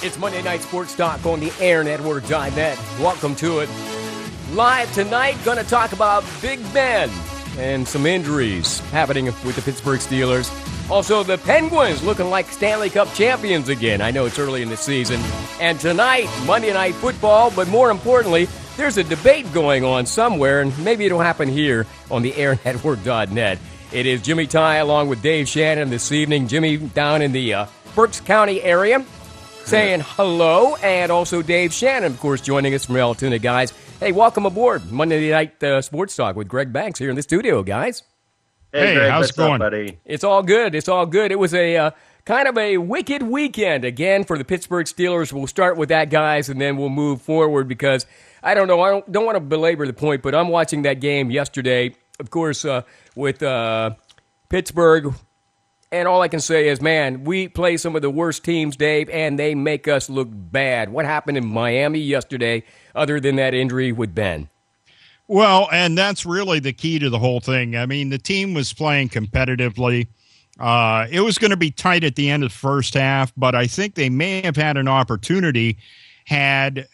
It's Monday Night Sports Talk on the AirNetwork.net. Welcome to it. Live tonight, going to talk about Big Ben and some injuries happening with the Pittsburgh Steelers. Also, the Penguins looking like Stanley Cup champions again. I know it's early in the season. And tonight, Monday Night Football, but more importantly, there's a debate going on somewhere, and maybe it'll happen here on the AirNetwork.net. It is Jimmy Ty along with Dave Shannon this evening. Jimmy down in the Berks County area saying hello, and also Dave Shannon, of course, joining us from Altoona, guys. Hey, welcome aboard Monday Night Sports Talk with Greg Banks here in the studio, guys. Hey, Greg, how's it going, buddy? It's all good. It's all good. It was a kind of a wicked weekend again for the Pittsburgh Steelers. We'll start with that, guys, and then we'll move forward because I don't know. I don't want to belabor the point, but I'm watching that game yesterday, of course, with Pittsburgh. And all I can say is, man, we play some of the worst teams, Dave, and they make us look bad. What happened in Miami yesterday, other than that injury with Ben? Well, and that's really the key to the whole thing. I mean, the team was playing competitively. It was going to be tight at the end of the first half, but I think they may have had an opportunity had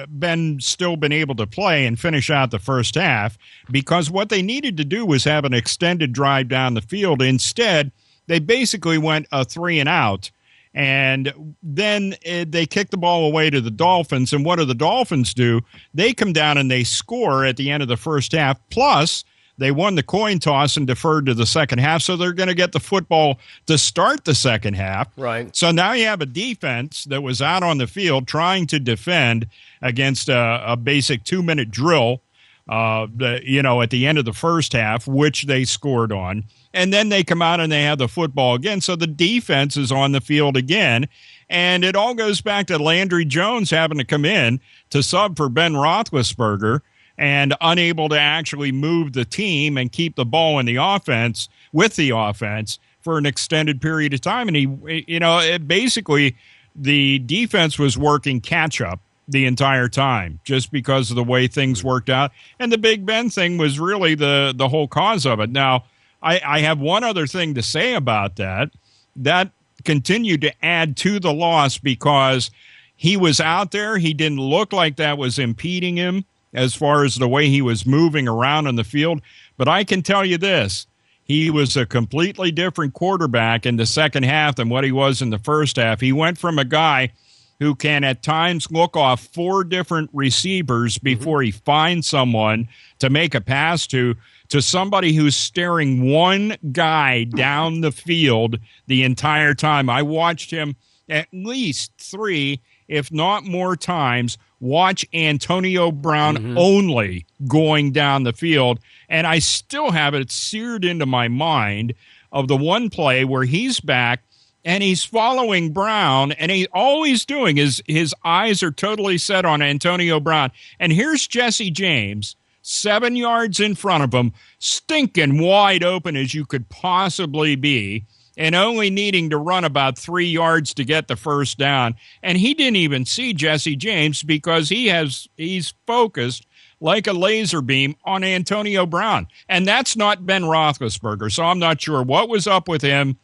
Ben still been able to play and finish out the first half, because what they needed to do was have an extended drive down the field. Instead, they basically went a 3-and-out, and then they kicked the ball away to the Dolphins. And what do the Dolphins do? They come down and they score at the end of the first half. Plus, they won the coin toss and deferred to the second half, so they're going to get the football to start the second half. Right. So now you have a defense that was out on the field trying to defend against a basic 2-minute drill, at the end of the first half, which they scored on. And then they come out and they have the football again. So the defense is on the field again. And it all goes back to Landry Jones having to come in to sub for Ben Roethlisberger and unable to actually move the team and keep the ball in the offense with the offense for an extended period of time. And basically the defense was working catch up the entire time just because of the way things worked out. And the Big Ben thing was really the whole cause of it. Now, I have one other thing to say about that. That continued to add to the loss because he was out there. He didn't look like that was impeding him as far as the way he was moving around on the field. But I can tell you this, he was a completely different quarterback in the second half than what he was in the first half. He went from a guy who can at times look off 4 different receivers before he finds someone to make a pass to somebody who's staring one guy down the field the entire time. I watched him at least 3, if not more times, watch Antonio Brown only going down the field, and I still have it seared into my mind of the one play where he's back and he's following Brown, and all he's doing is his eyes are totally set on Antonio Brown. And here's Jesse James, 7 yards in front of him, stinking wide open as you could possibly be, and only needing to run about 3 yards to get the first down. And he didn't even see Jesse James because he's focused like a laser beam on Antonio Brown. And that's not Ben Roethlisberger, so I'm not sure what was up with him.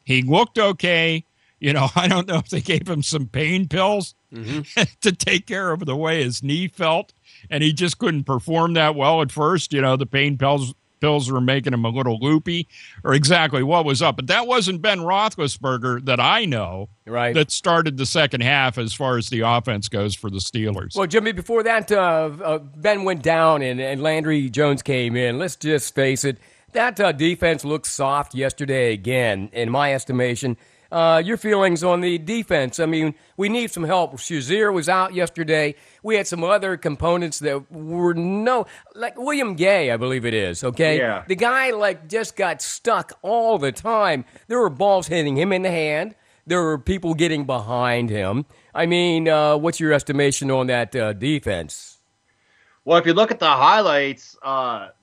He looked okay. I don't know if they gave him some pain pills to take care of the way his knee felt, and he just couldn't perform that well at first. The pain pills were making him a little loopy, or exactly what was up. But that wasn't Ben Roethlisberger that I know that started the second half as far as the offense goes for the Steelers. Well, Jimmy, before that, Ben went down and Landry Jones came in. Let's just face it. That defense looked soft yesterday again, in my estimation. Your feelings on the defense? I mean, we need some help. Shazier was out yesterday. We had some other components that were like William Gay, I believe it is, okay? Yeah. The guy, just got stuck all the time. There were balls hitting him in the hand. There were people getting behind him. I mean, what's your estimation on that defense? Well, if you look at the highlights,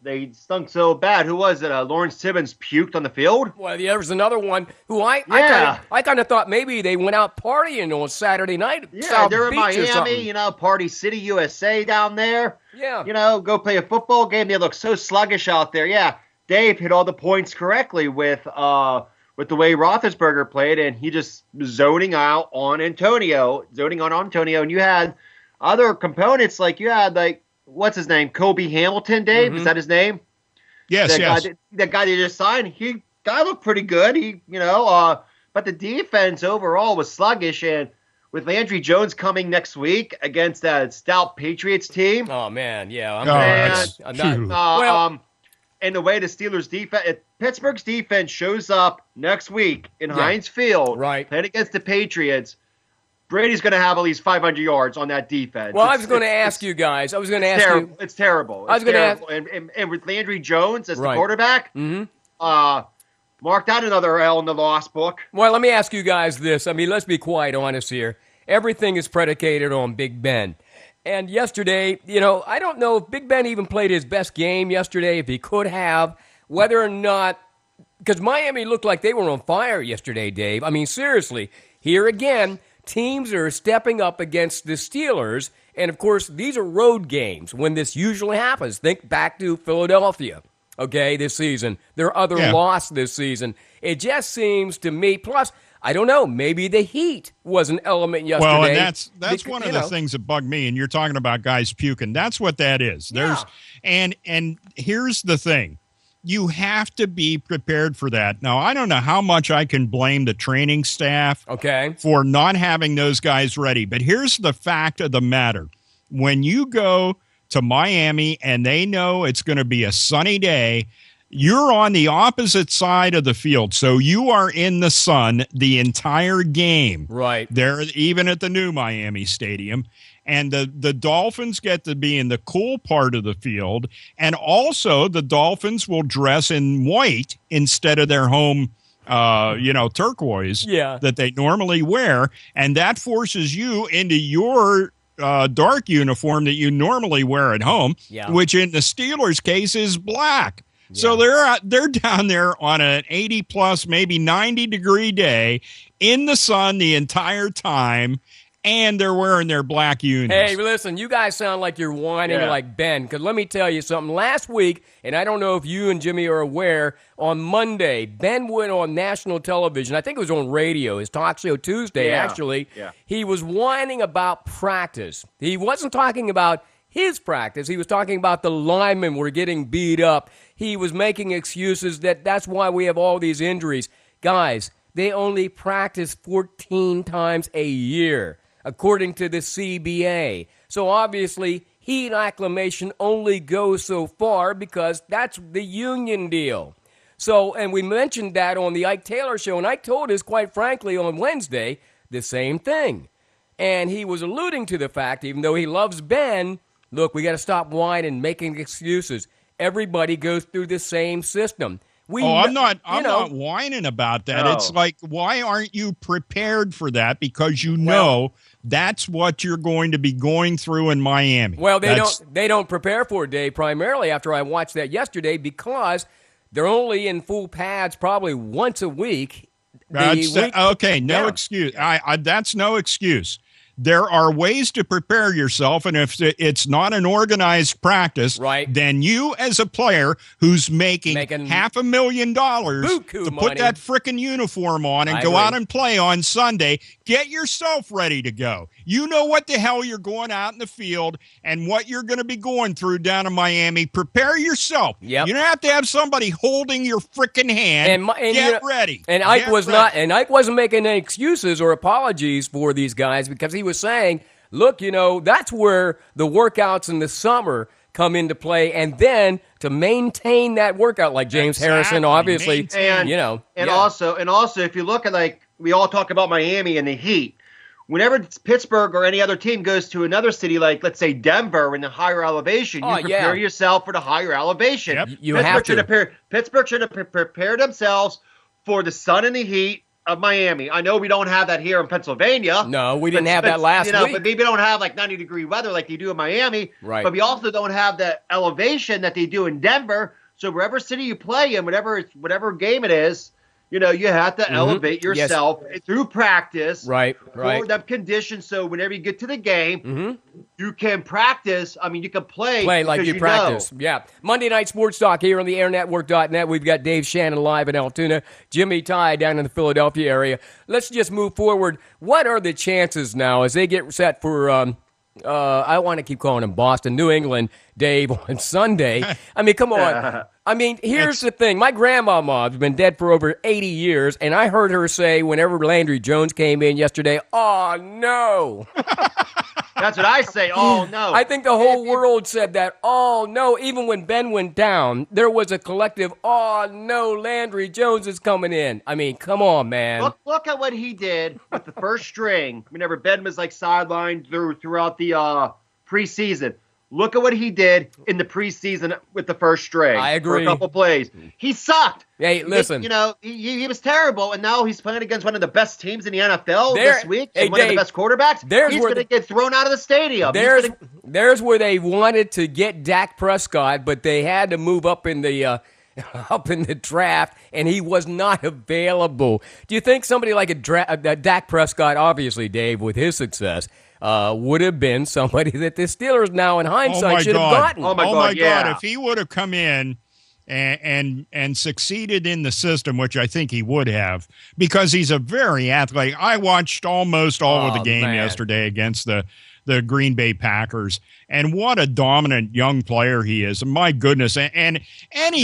they stunk so bad. Who was it? Lawrence Timmons puked on the field? Well, there was another one who I kind of thought maybe they went out partying on Saturday night. Yeah, South they're in Beach Miami, Party City, USA down there. Yeah. Go play a football game. They look so sluggish out there. Yeah, Dave hit all the points correctly with with the way Roethlisberger played, and he just zoning on Antonio, and you had other components like you had what's his name, Kobe Hamilton, Dave, is that his name? Yes, that guy they just signed, guy looked pretty good. But the defense overall was sluggish, and with Landry Jones coming next week against that stout Patriots team. Oh man, yeah. And the way the Steelers defense, Pittsburgh's defense shows up next week in Heinz Field, right, playing against the Patriots, Brady's going to have at least 500 yards on that defense. Well, I was going to ask you guys. I was going to ask you. It's terrible. I was going to ask. And with Landry Jones as the quarterback, marked out another L in the loss book. Well, let me ask you guys this. I mean, let's be quite honest here. Everything is predicated on Big Ben. And yesterday, I don't know if Big Ben even played his best game yesterday, if he could have, whether or not, because Miami looked like they were on fire yesterday, Dave. I mean, seriously, here again, teams are stepping up against the Steelers. And, of course, these are road games when this usually happens. Think back to Philadelphia, okay, this season. Their other loss this season. It just seems to me, plus, I don't know, maybe the heat was an element yesterday. Well, and that's one of the things that bugged me, and you're talking about guys puking. That's what that is. And here's the thing. You have to be prepared for that. Now, I don't know how much I can blame the training staff for not having those guys ready, but here's the fact of the matter. When you go to Miami and they know it's going to be a sunny day, you're on the opposite side of the field, so you are in the sun the entire game. Right. There, even at the new Miami Stadium. And the Dolphins get to be in the cool part of the field. And also, the Dolphins will dress in white instead of their home, turquoise that they normally wear. And that forces you into your dark uniform that you normally wear at home, which in the Steelers' case is black. Yeah. So they're down there on an 80-plus, maybe 90-degree day in the sun the entire time, and they're wearing their black unis. Hey, listen, you guys sound like you're whining like Ben, because let me tell you something. Last week, and I don't know if you and Jimmy are aware, on Monday, Ben went on national television. I think it was on radio, his talk show Tuesday, actually. Yeah. He was whining about practice. He wasn't talking about his practice. He was talking about the linemen were getting beat up. He was making excuses that's why we have all these injuries. Guys, they only practice 14 times a year, according to the CBA. So obviously, heat acclimation only goes so far because that's the union deal. So, and we mentioned that on the Ike Taylor show, and Ike told us, quite frankly, on Wednesday, the same thing. And he was alluding to the fact, even though he loves Ben, look, we got to stop whining, making excuses. Everybody goes through the same system. I'm not whining about that. No. It's like, why aren't you prepared for that? Because that's what you're going to be going through in Miami. Well, they don't prepare for it, Dave, primarily after I watched that yesterday, because they're only in full pads probably once a week. Excuse. That's no excuse. There are ways to prepare yourself, and if it's not an organized practice, then you as a player who's making $500,000 to put that frickin' uniform on and go out and play on Sunday, get yourself ready to go. You know what the hell you're going out in the field and what you're going to be going through down in Miami. Prepare yourself. Yep. You don't have to have somebody holding your frickin' hand. And get ready. And Ike wasn't making any excuses or apologies for these guys, because he was saying, look, that's where the workouts in the summer come into play, and then to maintain that workout, like James Harrison, obviously, also if you look at, we all talk about Miami and the heat. Whenever Pittsburgh or any other team goes to another city, like let's say Denver in the higher elevation, you prepare yourself for the higher elevation. Yep. Pittsburgh should have prepared themselves for the sun and the heat of Miami. I know we don't have that here in Pennsylvania. No, we didn't have that last week. But maybe we don't have 90-degree weather like they do in Miami. Right. But we also don't have the elevation that they do in Denver. So wherever city you play in, whatever game it is, you have to elevate yourself through practice. Right. For them conditions, so whenever you get to the game, you can practice. I mean, you can play like you practice. Yeah. Monday Night Sports Talk here on the airnetwork.net. We've got Dave Shannon live in Altoona, Jimmy Ty down in the Philadelphia area. Let's just move forward. What are the chances now as they get set for I want to keep calling them Boston, New England, Dave, on Sunday? I mean, come on. I mean, here's the thing. My grandmama has been dead for over 80 years, and I heard her say whenever Landry Jones came in yesterday, "Oh, no." That's what I say, "Oh, no." I think the whole world said that, "Oh, no." Even when Ben went down, there was a collective, "Oh, no, Landry Jones is coming in." I mean, come on, man. Look at what he did with the first string whenever Ben was sidelined throughout the preseason. Look at what he did in the preseason with the first string. I agree. For a couple plays. He sucked. Hey, listen. He was terrible, and now he's playing against one of the best teams in the NFL this week, and one of the best quarterbacks. He's going to get thrown out of the stadium. There's where they wanted to get Dak Prescott, but they had to move up in the draft, and he was not available. Do you think somebody like a Dak Prescott, obviously, Dave, with his success, would have been somebody that the Steelers now in hindsight should have gotten? Oh, my God, if he would have come in and succeeded in the system, which I think he would have, because he's a very athletic. I watched almost all of the game yesterday against the Green Bay Packers, and what a dominant young player he is. My goodness. And any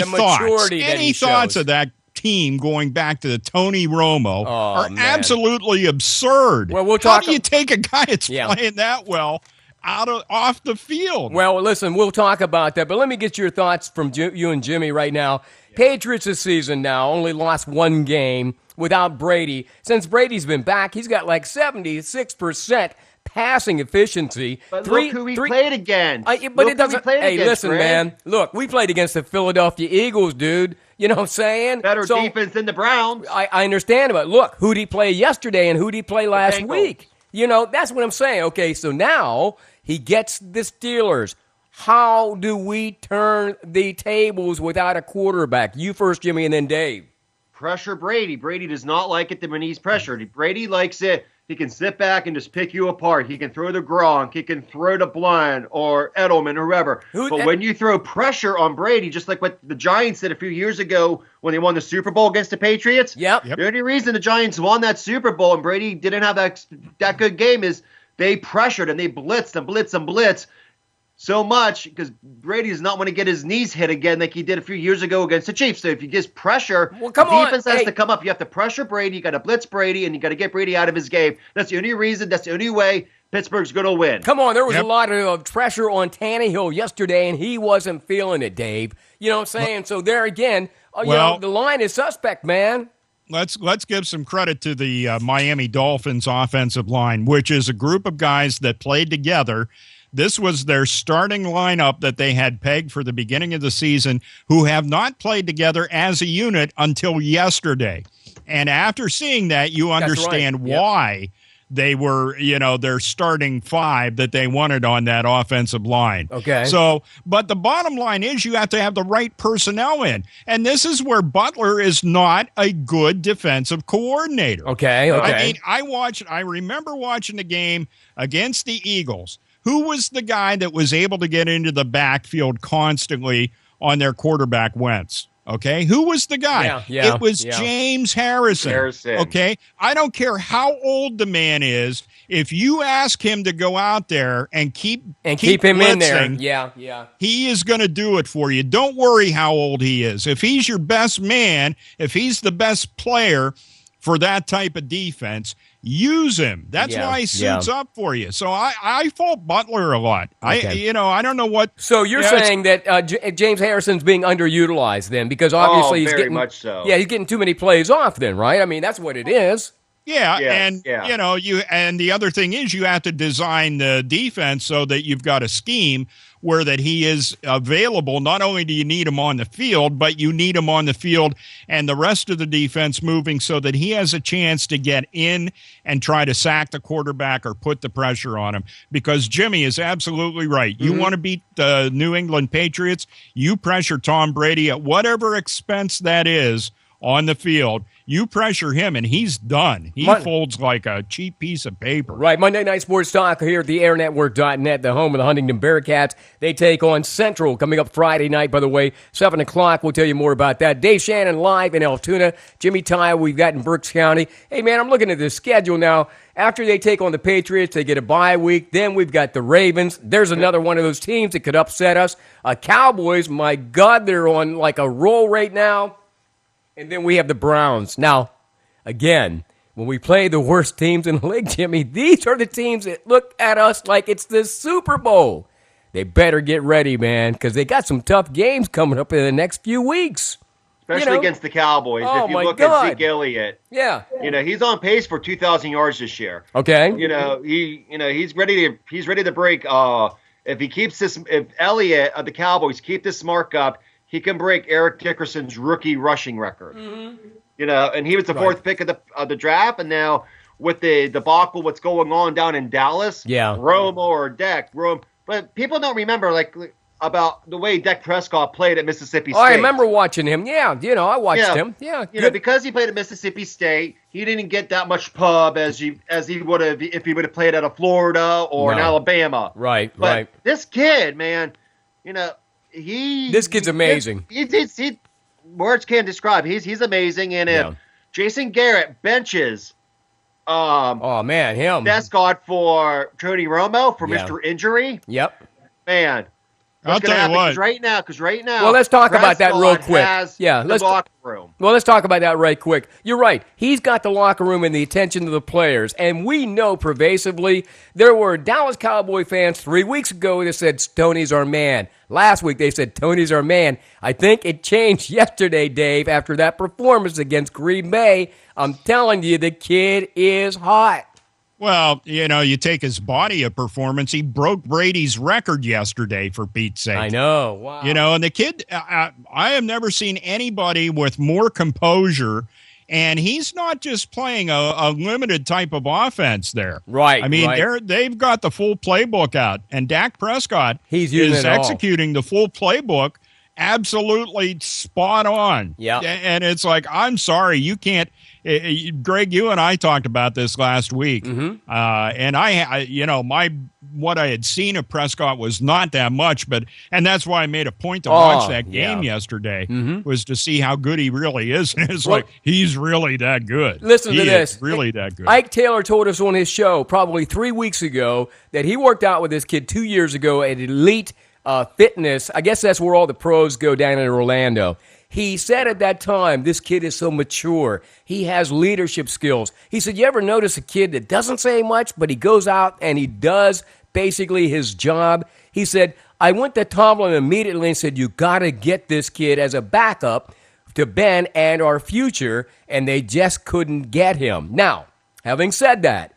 thoughts of that team going back to the Tony Romo are absolutely absurd. Well, how do you take a guy that's playing that well off the field? Well, listen, we'll talk about that, but let me get your thoughts from you and Jimmy right now. Patriots this season now only lost one game without Brady. Since Brady's been back, he's got 76% passing efficiency. But look who we played against. Listen, man. Look, we played against the Philadelphia Eagles, dude. You know what I'm saying? Better defense than the Browns. I understand, but look, who'd he play yesterday and who'd he play last week? That's what I'm saying. Okay, so now he gets the Steelers. How do we turn the tables without a quarterback? You first, Jimmy, and then Dave. Pressure Brady. Brady does not like it when he's pressured. Brady likes it. He can sit back and just pick you apart. He can throw the Gronk. He can throw to Blount or Edelman or whoever. But when you throw pressure on Brady, just like what the Giants did a few years ago when they won the Super Bowl against the Patriots, the only reason the Giants won that Super Bowl and Brady didn't have that good game is they pressured and they blitzed and blitzed and blitzed so much because Brady does not want to get his knees hit again like he did a few years ago against the Chiefs. So if you get pressure, defense has to come up. You have to pressure Brady. You got to blitz Brady, and you got to get Brady out of his game. That's the only reason. That's the only way Pittsburgh's going to win. Come on, there was a lot of pressure on Tannehill yesterday, and he wasn't feeling it, Dave. You know what I'm saying? So there again, the line is suspect, man. Let's give some credit to the Miami Dolphins offensive line, which is a group of guys that played together. This was their starting lineup that they had pegged for the beginning of the season, who have not played together as a unit until yesterday. And after seeing that, you understand why they were, their starting five that they wanted on that offensive line. Okay. So, but the bottom line is you have to have the right personnel in. And this is where Butler is not a good defensive coordinator. Okay. I mean, I remember watching the game against the Eagles. Who was the guy that was able to get into the backfield constantly on their quarterback Wentz? Okay, who was the guy? It was James Harrison. Okay, I don't care how old the man is. If you ask him to go out there and keep him blitzing, in there, he is going to do it for you. Don't worry how old he is. If he's your best man, if he's the best player for that type of defense, use him. That's why he suits up for you. So I fault Butler a lot. Okay. I don't know what. So you're saying that James Harrison's being underutilized then, because obviously he's getting much so. Yeah, he's getting too many plays off then, right? I mean, that's what it is. And the other thing is you have to design the defense so that you've got a scheme where that he is available. Not only do you need him on the field, but you need him on the field and the rest of the defense moving so that he has a chance to get in and try to sack the quarterback or put the pressure on him. Because Jimmy is absolutely right. You want to beat the New England Patriots, you pressure Tom Brady at whatever expense that is on the field. You pressure him, and he's done. He folds like a cheap piece of paper. Right. Monday Night Sports Talk here at the airnetwork.net, the home of the Huntington Bearcats. They take on Central coming up Friday night, by the way, 7 o'clock. We'll tell you more about that. Dave Shannon live in Altoona. Jimmy Ty, we've got in Berks County. Hey, man, I'm looking at this schedule now. After they take on the Patriots, they get a bye week. Then we've got the Ravens. There's another one of those teams that could upset us. Cowboys, my God, they're on like a roll right now. And then we have the Browns. Now, again, when we play the worst teams in the league, Jimmy, these are the teams that look at us like it's the Super Bowl. They better get ready, man, because they got some tough games coming up in the next few weeks. Especially against the Cowboys. Oh, if you look at Zeke Elliott, he's on pace for 2,000 yards this year. Okay. He's ready to break. If Elliott of the Cowboys keep this mark up, he can break Eric Dickerson's rookie rushing record. Mm-hmm. And he was the fourth pick of the draft, and now with the debacle, what's going on down in Dallas, Romo or Dak, but people don't remember about the way Dak Prescott played at Mississippi State. Oh, I remember watching him. Yeah, I watched him. Yeah, because he played at Mississippi State, he didn't get that much pub as he would have if he would have played out of Florida or in Alabama. Right. This kid, man, this kid's amazing. He words can't describe. He's amazing. And if Jason Garrett benches, him Prescott for Tony Romo for Mr. Injury. Yep, man. I'll tell you what. Because right now. Well, let's talk about that real quick. Let's locker room. Well, let's talk about that right quick. You're right. He's got the locker room and the attention of the players, and we know pervasively there were Dallas Cowboy fans 3 weeks ago that said Tony's our man. Last week they said Tony's our man. I think it changed yesterday, Dave, after that performance against Green Bay. I'm telling you, the kid is hot. Well, you take his body of performance. He broke Brady's record yesterday, for Pete's sake. I know. Wow. And the kid, I have never seen anybody with more composure. And he's not just playing a limited type of offense there. Right. I mean, they've got the full playbook out. And Dak Prescott is executing the full playbook absolutely spot on. Yeah. And it's like, I'm sorry, you can't. Greg, you and I talked about this last week, and what I had seen of Prescott was not that much, and that's why I made a point to watch that game yesterday, was to see how good he really is. And it's he's really that good. Listen to this, really that good. Ike Taylor told us on his show probably 3 weeks ago that he worked out with this kid 2 years ago at Elite Fitness. I guess that's where all the pros go down in Orlando. He said at that time, this kid is so mature. He has leadership skills. He said, you ever notice a kid that doesn't say much, but he goes out and he does basically his job? He said, I went to Tomlin immediately and said, you got to get this kid as a backup to Ben and our future, and they just couldn't get him. Now, having said that,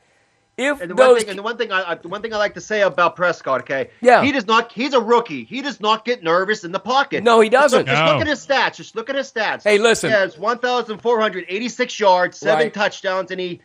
the one thing I like to say about Prescott, okay? Yeah. He's a rookie. He does not get nervous in the pocket. No, he doesn't. Just look at his stats. Just look at his stats. Hey, listen. He has 1,486 yards, 7 touchdowns, and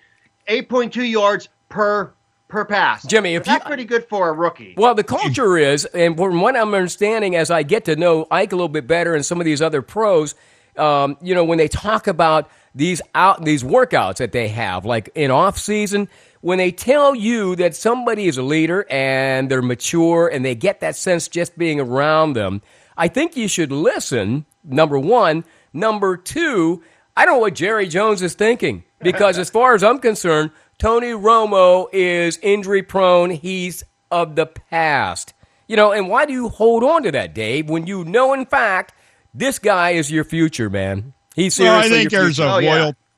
8.2 yards per pass. Jimmy, that's pretty good for a rookie. Well, the culture is, and from what I'm understanding as I get to know Ike a little bit better and some of these other pros, when they talk about these workouts that they have, like in off season, when they tell you that somebody is a leader and they're mature and they get that sense just being around them, I think you should listen, number one. Number two, I don't know what Jerry Jones is thinking, because as far as I'm concerned, Tony Romo is injury prone. He's of the past. And why do you hold on to that, Dave, when you know, in fact, this guy is your future, man? He's seriously I think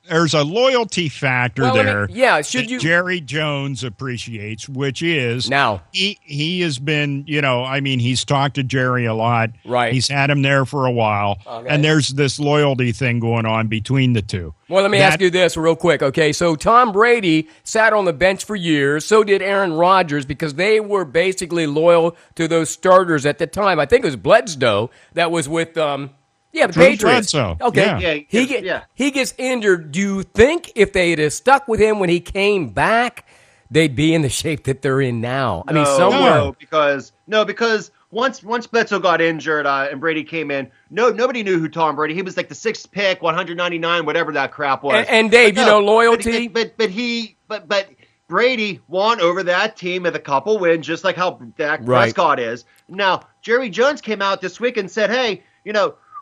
there's a loyalty factor there. Should you? Jerry Jones appreciates, which is now he has been, he's talked to Jerry a lot. Right. He's had him there for a while, and there's this loyalty thing going on between the two. Well, let me ask you this real quick, okay? So Tom Brady sat on the bench for years. So did Aaron Rodgers, because they were basically loyal to those starters at the time. I think it was Bledsoe that was with the Patriots. Okay, he gets injured. Do you think if they had stuck with him when he came back, they'd be in the shape that they're in now? Because once Bledsoe got injured and Brady came in, nobody knew who Tom Brady. He was like the 6th pick, 199, whatever that crap was. And Dave, loyalty. But Brady won over that team with a couple wins, just like how Dak Prescott is. Now, Jerry Jones came out this week and said, hey,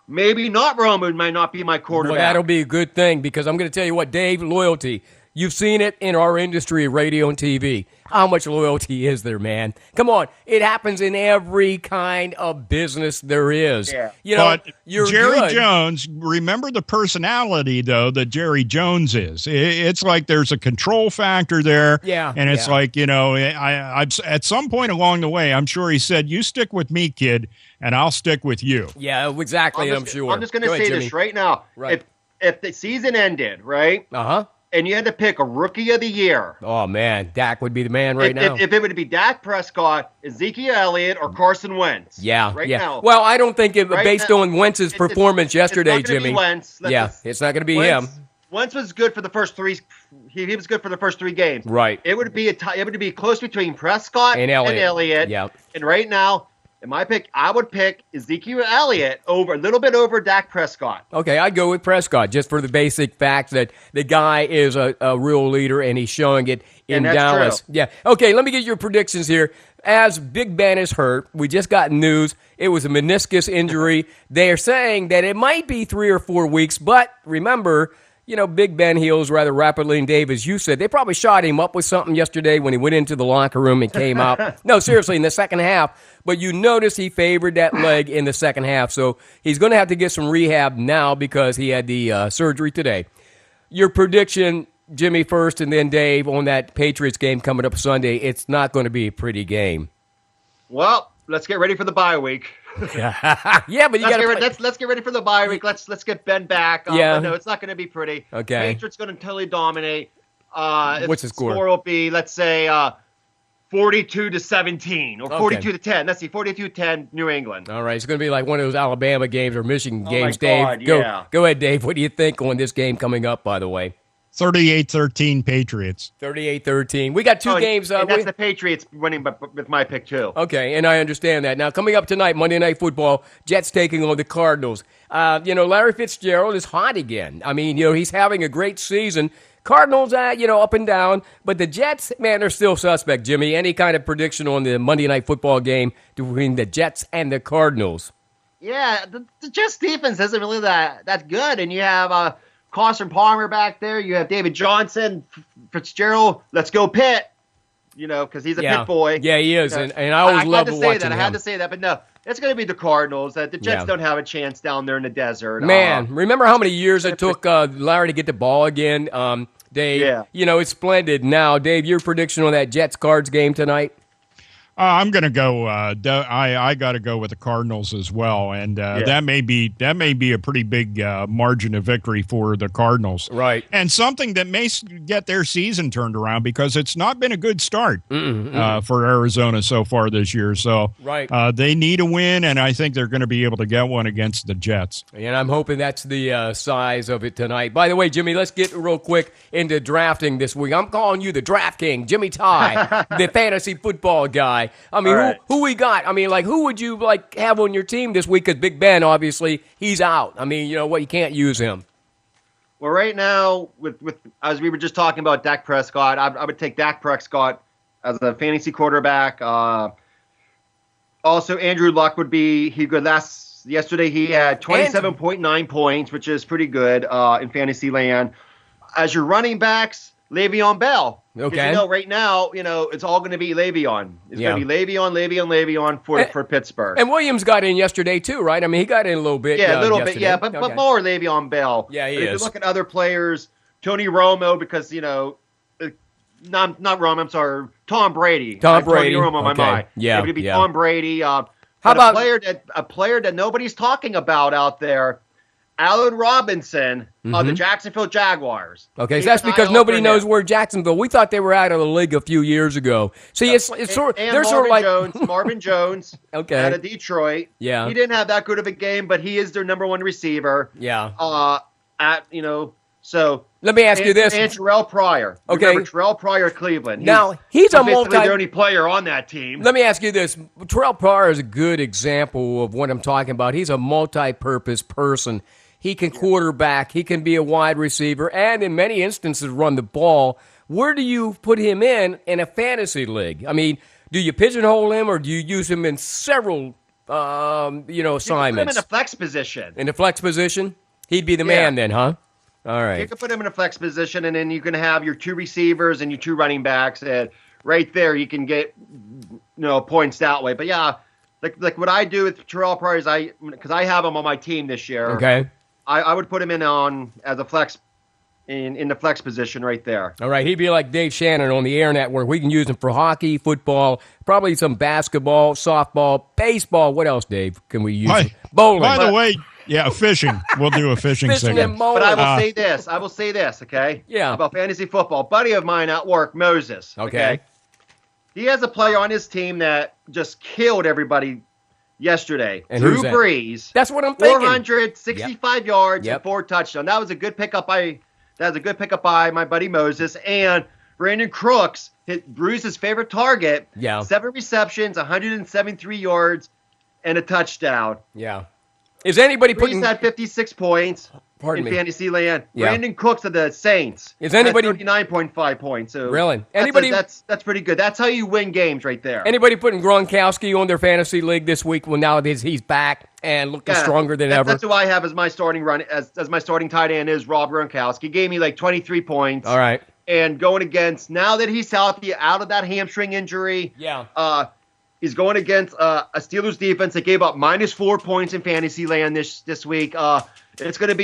maybe not Romo might not be my quarterback. Well, that'll be a good thing, because I'm going to tell you what, Dave, loyalty. You've seen it in our industry, radio and TV. How much loyalty is there, man? Come on. It happens in every kind of business there is. Yeah. But Jerry Jones, remember the personality, though, that Jerry Jones is. It's like there's a control factor there. Yeah. And it's like, I at some point along the way, I'm sure he said, you stick with me, kid, and I'll stick with you. Yeah, exactly, I'm sure. I'm just going to say this right now. Right. If the season ended, right? Uh-huh. And you had to pick a rookie of the year. Oh, man. Dak would be the man right now. If it would be Dak Prescott, Ezekiel Elliott, or Carson Wentz. Yeah. Right now. Well, I don't think based on Wentz's performance yesterday, it's not Jimmy. Wentz. It's not going to be him. Wentz was good for the first 3. He was good for the first 3 games. Right. It would be close between Prescott and Elliott. Yeah. And right now, in my pick, I would pick Ezekiel Elliott a little bit over Dak Prescott. Okay, I'd go with Prescott just for the basic fact that the guy is a real leader and he's showing it in Dallas. True. Yeah. Okay, let me get your predictions here. As Big Ben is hurt, we just got news. It was a meniscus injury. They are saying that it might be 3 or 4 weeks, but remember, Big Ben heals rather rapidly, and Dave, as you said, they probably shot him up with something yesterday when he went into the locker room and came out. No, seriously, in the second half. But you notice he favored that leg in the second half, so he's going to have to get some rehab now because he had the surgery today. Your prediction, Jimmy first, and then Dave, on that Patriots game coming up Sunday, it's not going to be a pretty game. Well, let's get ready for the bye week. Yeah, but let's get ready for the bye week. Let's get Ben back. Yeah. No, it's not going to be pretty. Okay. Patriots going to totally dominate. What's the score? Score will be, let's say, 42-17 or 42-10. Let's see, 42-10, New England. All right, it's going to be like one of those Alabama games or Michigan games, my Dave. God, Go ahead, Dave. What do you think on this game coming up, by the way? 38-13 Patriots. 38-13. We got 2 games. And that's the Patriots winning with my pick, too. Okay, and I understand that. Now, coming up tonight, Monday Night Football, Jets taking on the Cardinals. Larry Fitzgerald is hot again. I mean, he's having a great season. Cardinals, up and down. But the Jets, man, they're still suspect, Jimmy. Any kind of prediction on the Monday Night Football game between the Jets and the Cardinals? Yeah, the Jets defense isn't really that good. And you have Carson Palmer back there. You have David Johnson, Fitzgerald. Let's go Pitt. Because he's a Pitt boy. Yeah, he is. And I always love watching him. I had to say that, but no. It's going to be the Cardinals. The Jets don't have a chance down there in the desert. Man, remember how many years it took Larry to get the ball again? Dave, it's splendid. Now, Dave, your prediction on that Jets-Cards game tonight? I'm going to go. I got to go with the Cardinals as well, and that may be a pretty big margin of victory for the Cardinals, right? And something that may get their season turned around because it's not been a good start for Arizona so far this year. So they need a win, and I think they're going to be able to get one against the Jets. And I'm hoping that's the size of it tonight. By the way, Jimmy, let's get real quick into drafting this week. I'm calling you the Draft King, Jimmy Ty, the fantasy football guy. I mean, who we got? I mean, who would you have on your team this week? Because Big Ben, obviously, he's out. I mean, you can't use him. Well, right now, with as we were just talking about Dak Prescott, I would take Dak Prescott as a fantasy quarterback. Also, Andrew Luck would be good. Yesterday, he had 27.9 points, which is pretty good in fantasy land. As your running backs, Le'Veon Bell. Okay. Right now, it's all going to be Le'Veon. It's going to be Le'Veon for Pittsburgh. And Williams got in yesterday too, right? I mean, he got in a little bit. Yeah, a little yesterday. bit. Yeah, but more Le'Veon Bell. Yeah, he is. If you look at other players, Tony Romo, because not Romo. I'm sorry, Tom Brady. Tom Brady. Tony Romo on my mind. Yeah, it would be Tom Brady. How about a player that nobody's talking about out there? Allen Robinson of the Jacksonville Jaguars. Okay, so that's because nobody knows where Jacksonville. We thought they were out of the league a few years ago. See, it's sort of they're sort of like Marvin Jones okay. out of Detroit. Yeah, he didn't have that good of a game, but he is their number one receiver. Yeah. So let me ask you this: and Terrell Pryor. Okay, remember Terrell Pryor, Cleveland. He's basically the only player on that team. Let me ask you this: Terrell Pryor is a good example of what I'm talking about. He's a multi-purpose person. He can quarterback. He can be a wide receiver, and in many instances, run the ball. Where do you put him in a fantasy league? I mean, do you pigeonhole him, or do you use him in several, assignments? You can put him in a flex position. In the flex position, he'd be the man then, huh? All right. You can put him in a flex position, and then you can have your 2 receivers and your 2 running backs, and right there you can get points that way. But yeah, like what I do with Terrell Pryor is because I have him on my team this year. Okay. I would put him in as a flex in the flex position right there. All right, he'd be like Dave Shannon on the Air Network. We can use him for hockey, football, probably some basketball, softball, baseball. What else, Dave? Can we use him? Bowling. By the way. Yeah, fishing. We'll do a fishing segment. But I will say this, okay? Yeah. About fantasy football. A buddy of mine at work, Moses. Okay. He has a player on his team that just killed everybody yesterday. And Drew Brees. That's what I'm thinking. 465 yards and 4 touchdowns. That was a good pickup by my buddy Moses. And Brandon Crooks hit Brees' favorite target. Yeah. 7 receptions, 173 yards, and a touchdown. Yeah. Is anybody Brees had 56 points in fantasy land. Yeah. Brandon Cooks of the Saints. Is anybody 39.5 points? So really? That's pretty good. That's how you win games right there. Anybody putting Gronkowski on their fantasy league this week? Well, nowadays he's back and looking stronger than ever. That's who I have as my starting as my starting tight end is Rob Gronkowski. He gave me like 23 points. All right. And going against now that he's healthy out of that hamstring injury. Yeah. He's going against a Steelers defense that gave up -4 points in fantasy land this week. It's going to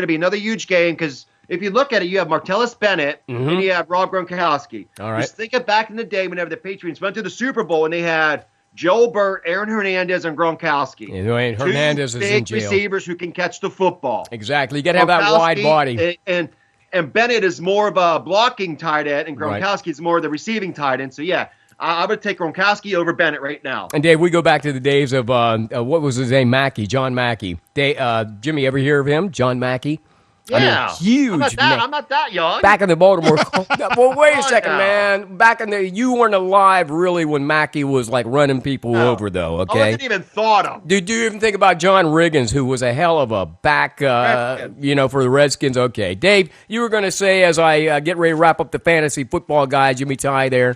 be another huge game because if you look at it, you have Martellus Bennett and you have Rob Gronkowski. All right. Just think of back in the day whenever the Patriots went to the Super Bowl and they had Joe Burt, Aaron Hernandez, and Gronkowski. Yeah, Hernandez is in jail. 2 big receivers who can catch the football. Exactly. You got to have that wide body. And Bennett is more of a blocking tight end, and Gronkowski is more of the receiving tight end. So yeah. I would take Gronkowski over Bennett right now. And Dave, we go back to the days of what was his name? John Mackey. Jimmy, ever hear of him? John Mackey. Yeah, I mean, huge. I'm not that young. Back in the Baltimore. Well, wait a second, man. Back in you weren't alive really when Mackey was like running people over, though. Okay. I wasn't even thought of. Did you even think about John Riggins, who was a hell of a back, for the Redskins? Okay, Dave, you were going to say as I get ready to wrap up the fantasy football guy, Jimmy Ty there.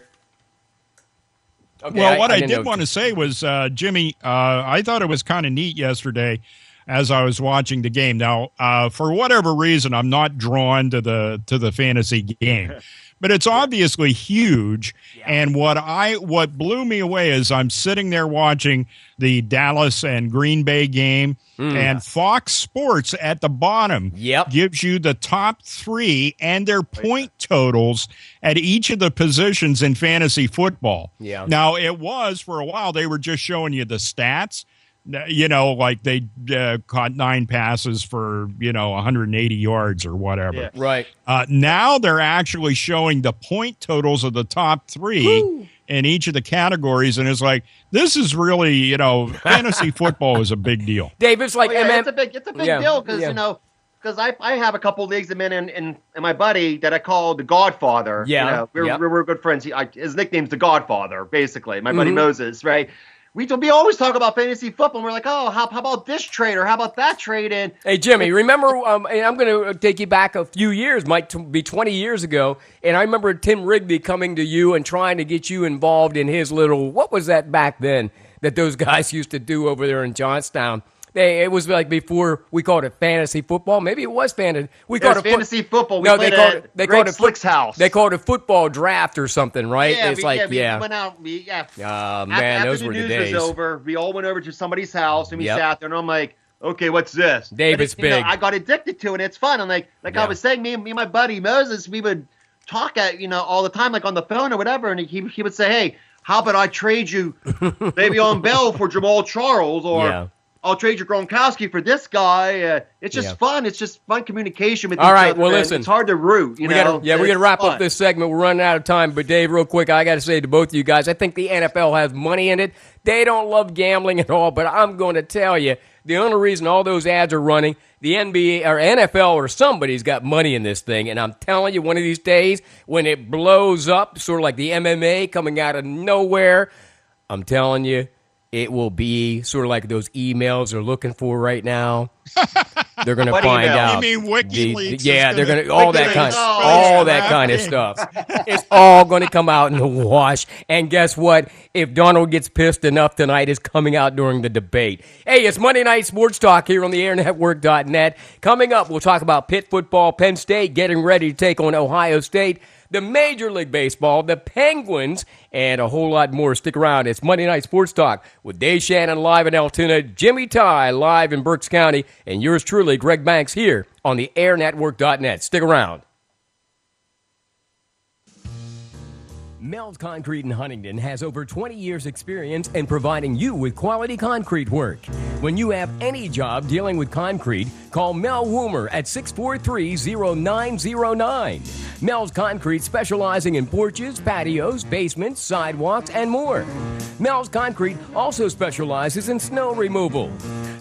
Okay, well, what I did want to say was, Jimmy, I thought it was kind of neat yesterday as I was watching the game. Now, for whatever reason, I'm not drawn to the fantasy game, but it's obviously huge. Yeah. And what blew me away is I'm sitting there watching the Dallas and Green Bay game, and Fox Sports at the bottom gives you the top 3 and their point totals at each of the positions in fantasy football. Yeah. Now, it was for a while they were just showing you the stats. Like they caught 9 passes for 180 yards or whatever. Yeah. Right. Now they're actually showing the point totals of the top 3 in each of the categories, and it's like this is really fantasy football is a big deal. Dave, it's like it's a big deal because because I have a couple leagues I'm in and my buddy that I call the Godfather. Yeah, we're good friends. His nickname's the Godfather, basically. My buddy Moses, right? We always talk about fantasy football, and we're like, oh, how about this trade or how about that trade? And hey, Jimmy, remember, and I'm going to take you back a few years, might be 20 years ago, and I remember Tim Rigby coming to you and trying to get you involved in his little, what was that back then that those guys used to do over there in Johnstown? It was like before we called it fantasy football. Maybe it was fantasy. We called it fantasy football. No, they called it Slick's house. They called it football draft or something, right? Yeah, we went out. Man, those were the days. After the news was over, we all went over to somebody's house and we sat there, and I'm like, okay, what's this? David's big. I got addicted to it. It's fun. And I was saying, me and my buddy Moses, we would talk all the time, like on the phone or whatever, and he would say, hey, how about I trade you Le'Veon Bell for Jamal Charles or I'll trade your Gronkowski for this guy. It's just fun. It's just fun communication with each other. All right, well, man. listen. It's hard to root, we're going to wrap up this segment. We're running out of time. But, Dave, real quick, I got to say to both of you guys, I think the NFL has money in it. They don't love gambling at all, but I'm going to tell you, the only reason all those ads are running, the NBA or NFL or somebody's got money in this thing. And I'm telling you, one of these days, when it blows up, sort of like the MMA coming out of nowhere, I'm telling you, it will be sort of like those emails they're looking for right now. They're going to find out. You mean WikiLeaks? They're going to all that kind of stuff. It's all going to come out in the wash. And guess what? If Donald gets pissed enough tonight, it's coming out during the debate. Hey, it's Monday Night Sports Talk here on the AirNetwork.net. Coming up, we'll talk about Pitt football, Penn State getting ready to take on Ohio State, the Major League Baseball, the Penguins, and a whole lot more. Stick around. It's Monday Night Sports Talk with Dave Shannon live in Altoona, Jimmy Ty live in Berks County, and yours truly, Greg Banks, here on the AirNetwork.net. Stick around. Mel's Concrete in Huntington has over 20 years' experience in providing you with quality concrete work. When you have any job dealing with concrete, call Mel Woomer at 643-0909. Mel's Concrete specializing in porches, patios, basements, sidewalks, and more. Mel's Concrete also specializes in snow removal.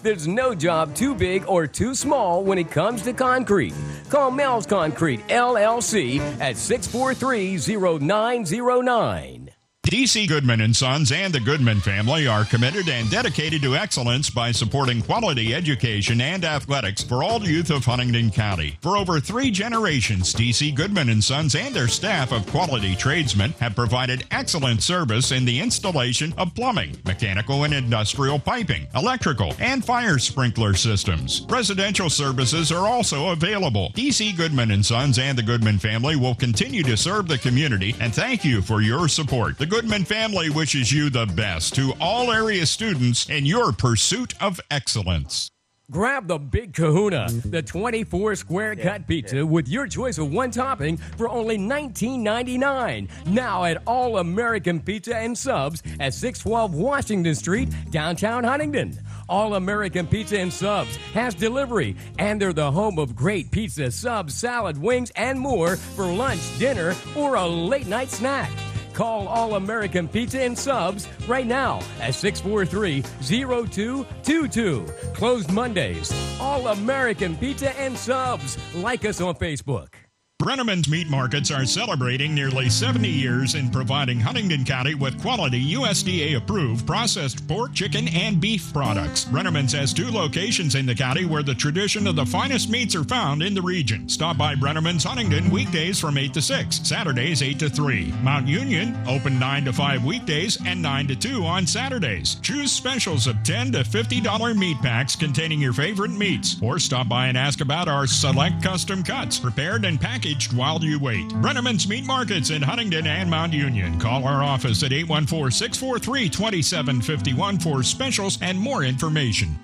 There's no job too big or too small when it comes to concrete. Call Mel's Concrete, LLC at 643-0909. DC Goodman & Sons and the Goodman family are committed and dedicated to excellence by supporting quality education and athletics for all youth of Huntingdon County. For over 3 generations, DC Goodman & Sons and their staff of quality tradesmen have provided excellent service in the installation of plumbing, mechanical and industrial piping, electrical, and fire sprinkler systems. Residential services are also available. DC Goodman & Sons and the Goodman family will continue to serve the community, and thank you for your support. The Goodman family wishes you the best to all area students in your pursuit of excellence. Grab the Big Kahuna, the 24-square cut pizza with your choice of one topping for only $19.99. Now at All American Pizza and Subs at 612 Washington Street, downtown Huntington. All American Pizza and Subs has delivery, and they're the home of great pizza, subs, salad, wings, and more for lunch, dinner, or a late-night snack. Call All American Pizza and Subs right now at 643-0222. Closed Mondays. All American Pizza and Subs. Like us on Facebook. Brenneman's Meat Markets are celebrating nearly 70 years in providing Huntingdon County with quality USDA-approved processed pork, chicken, and beef products. Brenneman's has 2 locations in the county where the tradition of the finest meats are found in the region. Stop by Brenneman's Huntingdon weekdays from 8 to 6, Saturdays 8 to 3. Mount Union, open 9 to 5 weekdays and 9 to 2 on Saturdays. Choose specials of $10 to $50 meat packs containing your favorite meats. Or stop by and ask about our select custom cuts, prepared and packaged while you wait. Brenneman's Meat Markets in Huntingdon and Mount Union. Call our office at 814-643-2751 for specials and more information.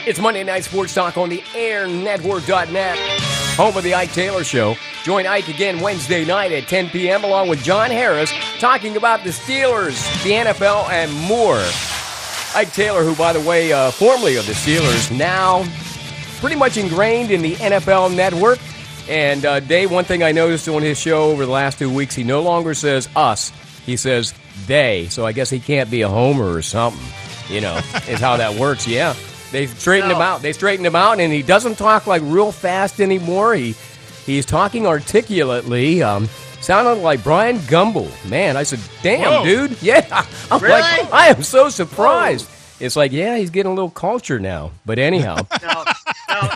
It's Monday Night Sports Talk on the AirNetwork.net, home of the Ike Taylor Show. Join Ike again Wednesday night at 10 p.m. along with John Harris talking about the Steelers, the NFL, and more. Ike Taylor, who, by the way, formerly of the Steelers, now pretty much ingrained in the NFL network. And Dave, one thing I noticed on his show over the last 2 weeks, he no longer says us, he says they. So I guess he can't be a homer or something, is how that works. Yeah, they straightened him out. They straightened him out, and he doesn't talk like real fast anymore. He's talking articulately. Sounded like Brian Gumble. Man, I said, damn, whoa, dude. Yeah, I'm really? Like, I am so surprised. Whoa. It's like, yeah, he's getting a little culture now. But anyhow.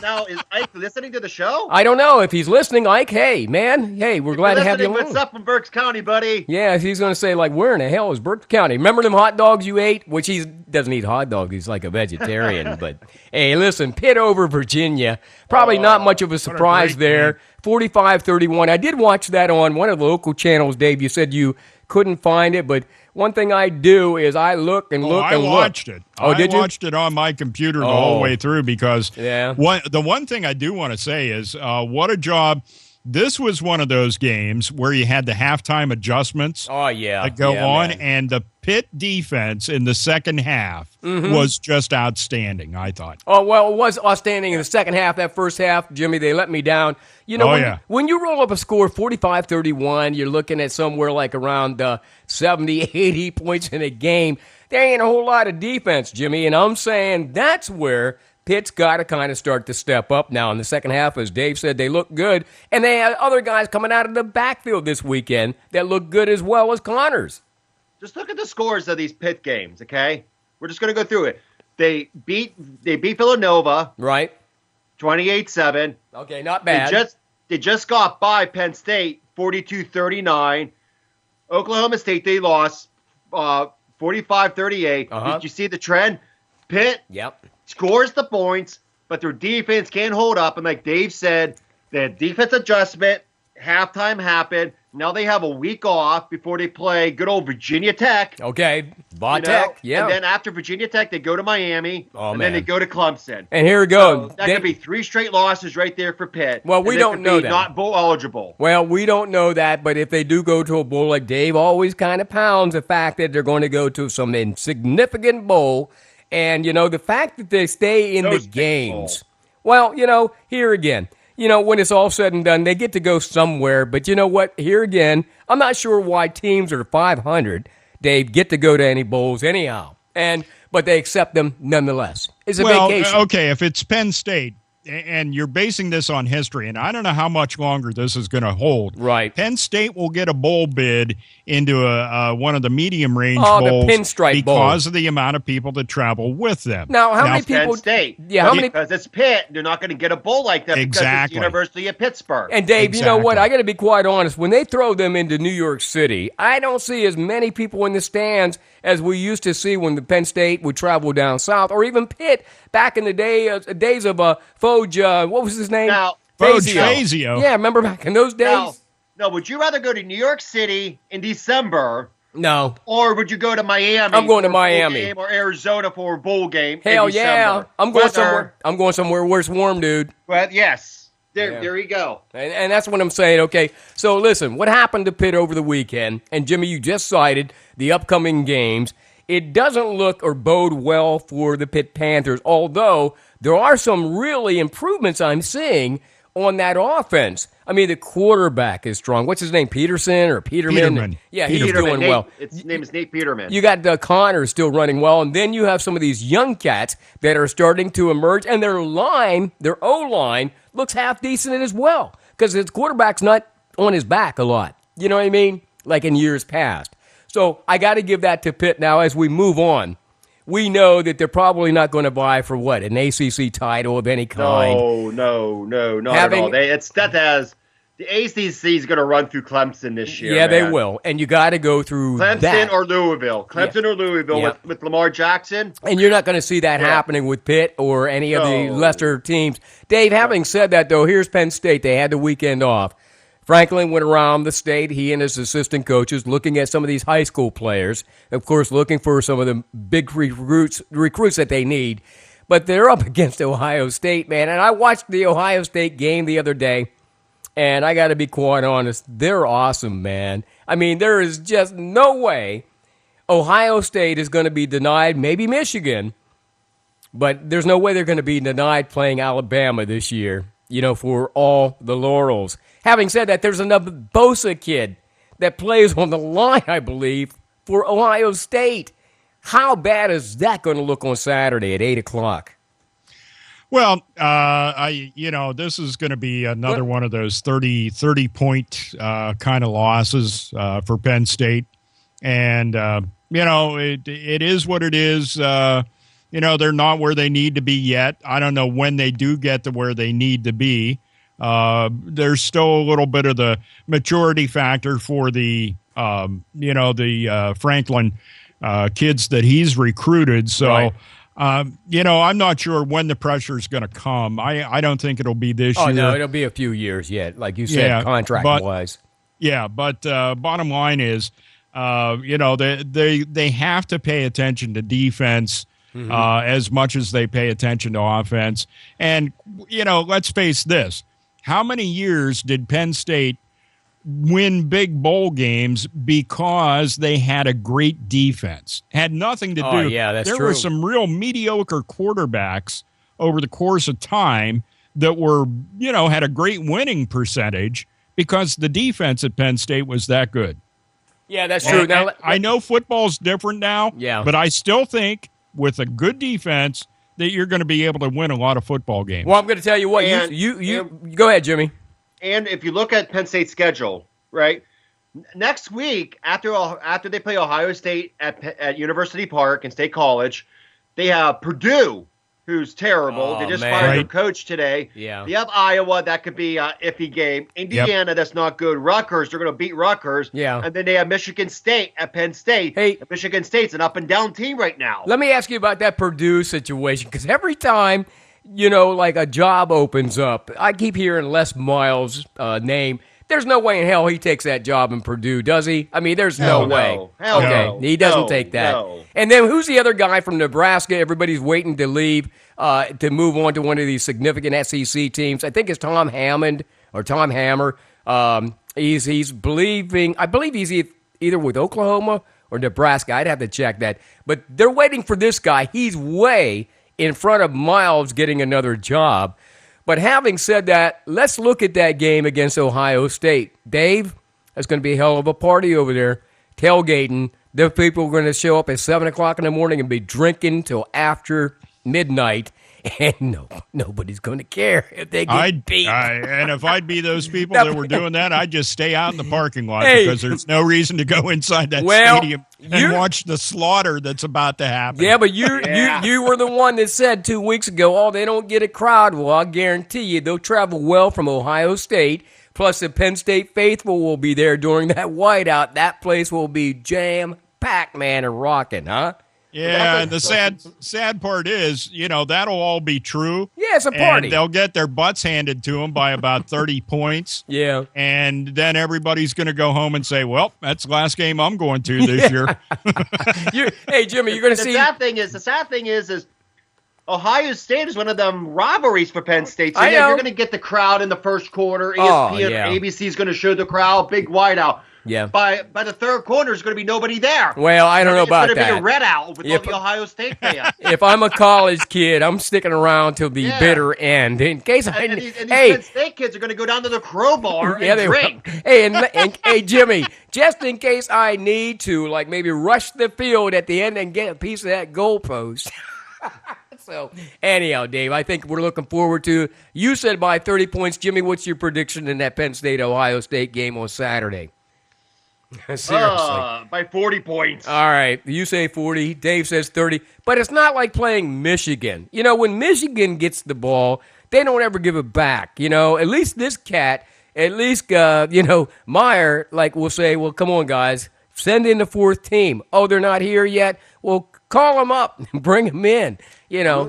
Now, is Ike listening to the show? I don't know. If he's listening, Ike, hey, man. Hey, we're glad to have you along. What's up in Berks County, buddy? Yeah, he's going to say, like, where in the hell is Berks County? Remember them hot dogs you ate? Which he doesn't eat hot dogs. He's like a vegetarian. But, hey, listen, Pitt over Virginia. Probably not much of a surprise there. 45-31. I did watch that on one of the local channels, Dave. You said you couldn't find it, but one thing I do is I look and look and look. I watched it. Oh, did you? I watched it on my computer the whole way through because the one thing I do want to say is what a job this was one of those games where you had the halftime adjustments that go on, man. And the Pitt defense in the second half was just outstanding, I thought. Oh, well, it was outstanding in the second half. That first half, Jimmy, they let me down. You know, when you roll up a score 45-31, you're looking at somewhere like around 70, 80 points in a game. There ain't a whole lot of defense, Jimmy, and I'm saying that's where Pitt's got to kind of start to step up now in the second half. As Dave said, they look good. And they had other guys coming out of the backfield this weekend that look good as well as Connors. Just look at the scores of these Pitt games, okay? We're just going to go through it. They beat Villanova. Right. 28-7. Okay, not bad. They just got by Penn State 42-39. Oklahoma State, they lost 45-38. Did you see the trend? Pitt scores the points, but their defense can't hold up. And like Dave said, the defense adjustment, halftime happened. Now they have a week off before they play good old Virginia Tech. Okay, Tech, yeah. And then after Virginia Tech, they go to Miami, and then they go to Clemson. And here we go. So that could be 3 straight losses right there for Pitt. Well, we don't know that. Not bowl eligible. Well, we don't know that, but if they do go to a bowl, like Dave always kind of pounds the fact that they're going to go to some insignificant bowl, and, you know, the fact that they stay in the games. Well, you know, here again. You know, when it's all said and done, they get to go somewhere. But you know what? Here again, I'm not sure why teams are 500, Dave, get to go to any bowls anyhow. But they accept them nonetheless. It's a vacation. Okay, if it's Penn State, and you're basing this on history, and I don't know how much longer this is going to hold. Right. Penn State will get a bowl bid into one of the medium range bowls the Pinstripe Bowl, because of the amount of people that travel with them. Now, how many people? Penn State. Yeah, how many? Because it's Pitt, they're not going to get a bowl like that because it's the University of Pittsburgh. And Dave, you know what? I got to be quite honest. When they throw them into New York City, I don't see as many people in the stands as we used to see when the Penn State would travel down south, or even Pitt back in the days of Foge. What was his name? Fazio. Yeah, remember back in those days? No, would you rather go to New York City in December? No. Or would you go to Miami? I'm going to Miami. Or Arizona for a bowl game. Hell yeah. I'm going somewhere. I'm going somewhere where it's warm, dude. Well, yes. There you go. And that's what I'm saying. Okay, so listen, what happened to Pitt over the weekend? And Jimmy, you just cited the upcoming games. It doesn't look or bode well for the Pitt Panthers, although there are some really improvements I'm seeing on that offense. I mean, the quarterback is strong. What's his name, Peterman? Yeah, he's doing well. His name is Nate Peterman. You got Connors still running well, and then you have some of these young cats that are starting to emerge, and their O-line, looks half decent as well because his quarterback's not on his back a lot. You know what I mean? Like in years past. So I got to give that to Pitt now as we move on. We know that they're probably not going to vie for an ACC title of any kind. No, not at all. The ACC is going to run through Clemson this year. Yeah, they will, and you got to go through Clemson or Louisville. With Lamar Jackson. And you're not going to see that happening with Pitt or any of the lesser teams. Dave, having said that, though, here's Penn State. They had the weekend off. Franklin went around the state, he and his assistant coaches, looking at some of these high school players, of course, looking for some of the big recruits that they need. But they're up against Ohio State, man. And I watched the Ohio State game the other day, and I got to be quite honest, they're awesome, man. I mean, there is just no way Ohio State is going to be denied, maybe Michigan, but there's no way they're going to be denied playing Alabama this year, for all the laurels. Having said that, there's another Bosa kid that plays on the line, I believe, for Ohio State. How bad is that going to look on Saturday at 8 o'clock? Well, this is going to be another one of those 30-point kind of losses for Penn State. And, it is what it is. They're not where they need to be yet. I don't know when they do get to where they need to be. There's still a little bit of the maturity factor for the Franklin kids that he's recruited. So, right. I'm not sure when the pressure is going to come. I don't think it'll be this year. Oh, no, it'll be a few years yet, like you said, contract-wise. Yeah, but bottom line is, they have to pay attention to defense as much as they pay attention to offense. And, let's face this. how many years did Penn State win big bowl games because they had a great defense? Had nothing to do. Oh, yeah, that's there true. were some real mediocre quarterbacks over the course of time that were, had a great winning percentage because the defense at Penn State was that good. Yeah, that's true. Now, I know football's different now, yeah, but I still think with a good defense that you're going to be able to win a lot of football games. Well, I'm going to tell you what. You go ahead, Jimmy. And if you look at Penn State's schedule, right, next week after they play Ohio State at University Park and State College, they have Purdue, who's terrible. They just fired their coach today. Yeah. They have Iowa. That could be an iffy game. Indiana, that's not good. Rutgers, they're going to beat Rutgers. Yeah. And then they have Michigan State at Penn State. Hey, Michigan State's an up-and-down team right now. Let me ask you about that Purdue situation, because every time, like a job opens up, I keep hearing Les Miles' name. There's no way in hell he takes that job in Purdue, does he? I mean, there's no way. Hell no. He doesn't take that. No. And then who's the other guy from Nebraska? Everybody's waiting to leave to move on to one of these significant SEC teams. I think it's Tom Hammond or Tom Hammer. He's believing. I believe he's either with Oklahoma or Nebraska. I'd have to check that. But they're waiting for this guy. He's way in front of Miles getting another job. But having said that, let's look at that game against Ohio State. Dave, that's going to be a hell of a party over there, tailgating. The people are going to show up at 7 o'clock in the morning and be drinking till after midnight, and nobody's going to care if they get beat. And if I'd be those people that were doing that, I'd just stay out in the parking lot because there's no reason to go inside that stadium and watch the slaughter that's about to happen. Yeah, but you were the one that said 2 weeks ago, they don't get a crowd. Well, I guarantee you they'll travel well from Ohio State. Plus, the Penn State faithful will be there during that whiteout. That place will be jam-packed, man, and rocking, huh? Yeah, and the sad part is, that'll all be true. Yeah, it's a party. And they'll get their butts handed to them by about 30 points. Yeah. And then everybody's going to go home and say, well, that's the last game I'm going to this year. Hey, Jimmy, you're going to see. The sad thing is Ohio State is one of them rivalries for Penn State. So you're going to get the crowd in the first quarter. ESPN or ABC is going to show the crowd, big whiteout. Yeah. By the third quarter, there's going to be nobody there. Well, I don't know about that. It's going to be a red out with all the Ohio State fans. If I'm a college kid, I'm sticking around till the bitter end. In case these Penn State kids are going to go down to the crowbar and drink. Hey, hey, Jimmy, just in case I need to, like maybe rush the field at the end and get a piece of that goalpost. So, anyhow, Dave, I think we're looking forward to. You said by 30 points. Jimmy, what's your prediction in that Penn State-Ohio State game on Saturday? Seriously. By 40 points. All right. You say 40. Dave says 30. But it's not like playing Michigan. When Michigan gets the ball, they don't ever give it back. At least this cat, Meyer, will say, well, come on, guys. Send in the fourth team. Oh, they're not here yet? Well, call them up and bring them in.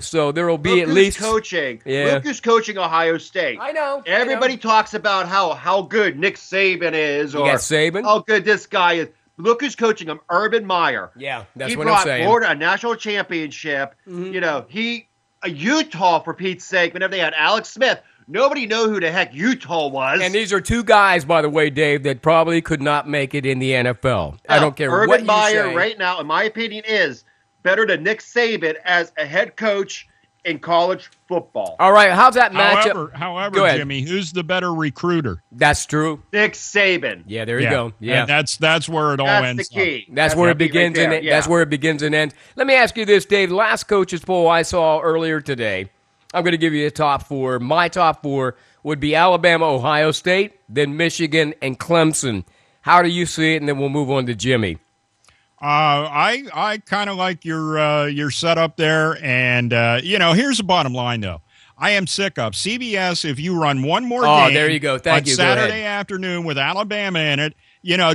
So there will be at least coaching. Yeah. Luke is coaching Ohio State. I know. Everybody talks about how good Nick Saban is, or Saban. How good this guy is. Look who's coaching him, Urban Meyer. Yeah, that's what I'm saying. He brought Florida a national championship. Mm-hmm. Utah, for Pete's sake. Whenever they had Alex Smith, nobody knew who the heck Utah was. And these are two guys, by the way, Dave, that probably could not make it in the NFL. Now, I don't care Urban what you Meyer say. right now, in my opinion, is better than Nick Saban as a head coach in college football. All right, how's that matchup? However, Jimmy, who's the better recruiter? That's true. Nick Saban. Yeah, there you go. Yeah, and that's where it all ends. That's the key. That's where it begins and that's where it begins and ends. Let me ask you this, Dave. Last coaches poll I saw earlier today. I'm going to give you a top four. My top four would be Alabama, Ohio State, then Michigan, and Clemson. How do you see it? And then we'll move on to Jimmy. I kind of like your setup there, and here's the bottom line though. I am sick of CBS. If you run one more game, there you go. Thank you. Saturday afternoon with Alabama in it,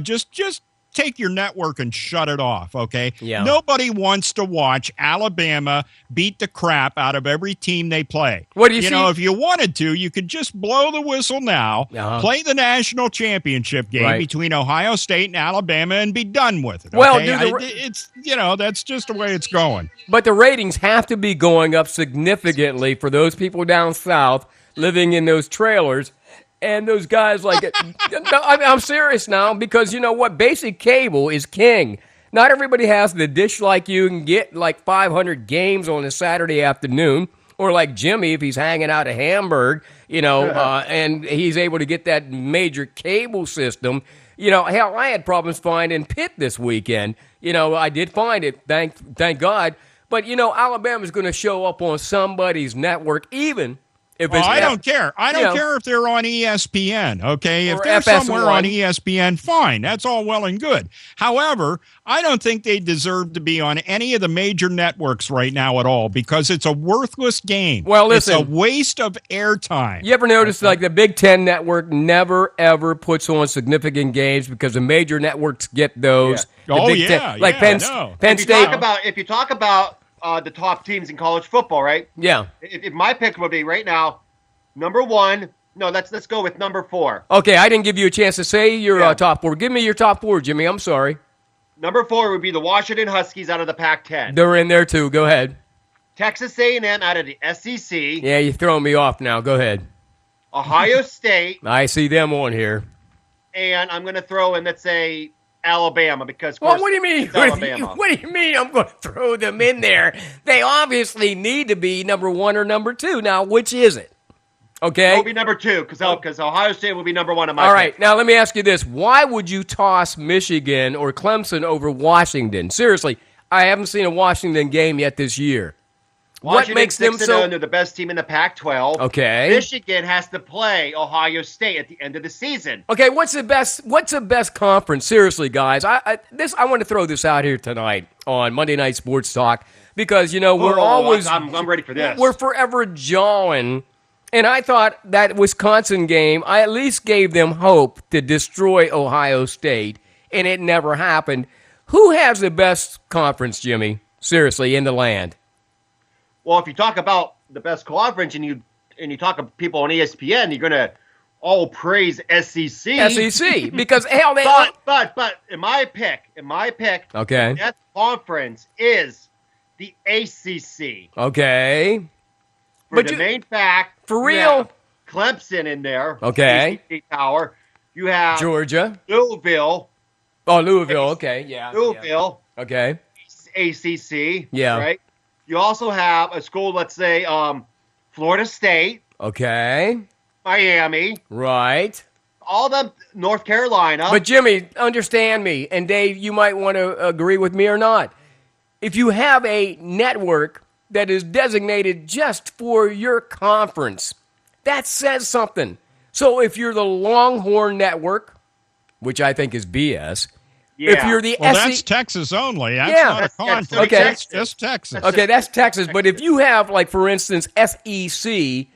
just take your network and shut it off, okay? Yeah. Nobody wants to watch Alabama beat the crap out of every team they play. What do you see? If you wanted to, you could just blow the whistle now, play the national championship game between Ohio State and Alabama, and be done with it. Okay? Well, that's just the way it's going. But the ratings have to be going up significantly for those people down south living in those trailers And those guys like it. I'm serious now because you know what? Basic cable is king. Not everybody has the dish like you can get like 500 games on a Saturday afternoon. Or like Jimmy, if he's hanging out at Hamburg, and he's able to get that major cable system. Hell, I had problems finding Pitt this weekend. I did find it, thank God. But, Alabama's going to show up on somebody's network, even if it's... I don't care. I don't care if they're on ESPN, okay? If they're FS1. somewhere on ESPN, fine. That's all well and good. However, I don't think they deserve to be on any of the major networks right now at all because it's a worthless game. Well, listen. It's a waste of airtime. You ever notice like the Big Ten network never, ever puts on significant games because the major networks get those. Yeah. Like Penn State. If you talk about the top teams in college football, right? Yeah. If my pick would be right now, number one. No, let's go with number 4. Okay, I didn't give you a chance to say your top 4. Give me your top 4, Jimmy. I'm sorry. Number 4 would be the Washington Huskies out of the Pac-10. They're in there too. Go ahead. Texas A&M out of the SEC. Yeah, you're throwing me off now. Go ahead. Ohio State. I see them on here. And I'm going to throw in, let's say, Alabama because. Well, what do you mean? Alabama. What do you mean? I'm going to throw them in there. They obviously need to be number 1 or number 2. Now, which is it? Okay. It will be number 2 because Ohio State will be number 1 in my. All right. Now let me ask you this: why would you toss Michigan or Clemson over Washington? Seriously, I haven't seen a Washington game yet this year. What makes them so? They're the best team in the Pac-12. Okay. Michigan has to play Ohio State at the end of the season. Okay. What's the best conference? Seriously, guys, I want to throw this out here tonight on Monday Night Sports Talk because we're always. I'm ready for this. We're forever jawing. And I thought that Wisconsin game, I at least gave them hope to destroy Ohio State, and it never happened. Who has the best conference, Jimmy? Seriously, in the land? Well, if you talk about the best conference and you talk to people on ESPN, you're going to all praise SEC. SEC, because hell, they. But in my pick, okay, that conference is the ACC. Okay. For the main fact, for real, Clemson in there. Okay. ACC Tower. You have Georgia. Louisville. Oh, Louisville. Okay, yeah. Louisville. Yeah. Okay. ACC. Yeah. Right. You also have a school, let's say, Florida State. Okay. Miami. Right. All them North Carolina. But Jimmy, understand me, and Dave, you might want to agree with me or not. If you have a network that is designated just for your conference, that says something. So if you're the Longhorn Network, which I think is BS, if you're the that's Texas only. That's not a conference. Okay. That's just Texas. Okay, that's Texas. But if you have, like, for instance, SEC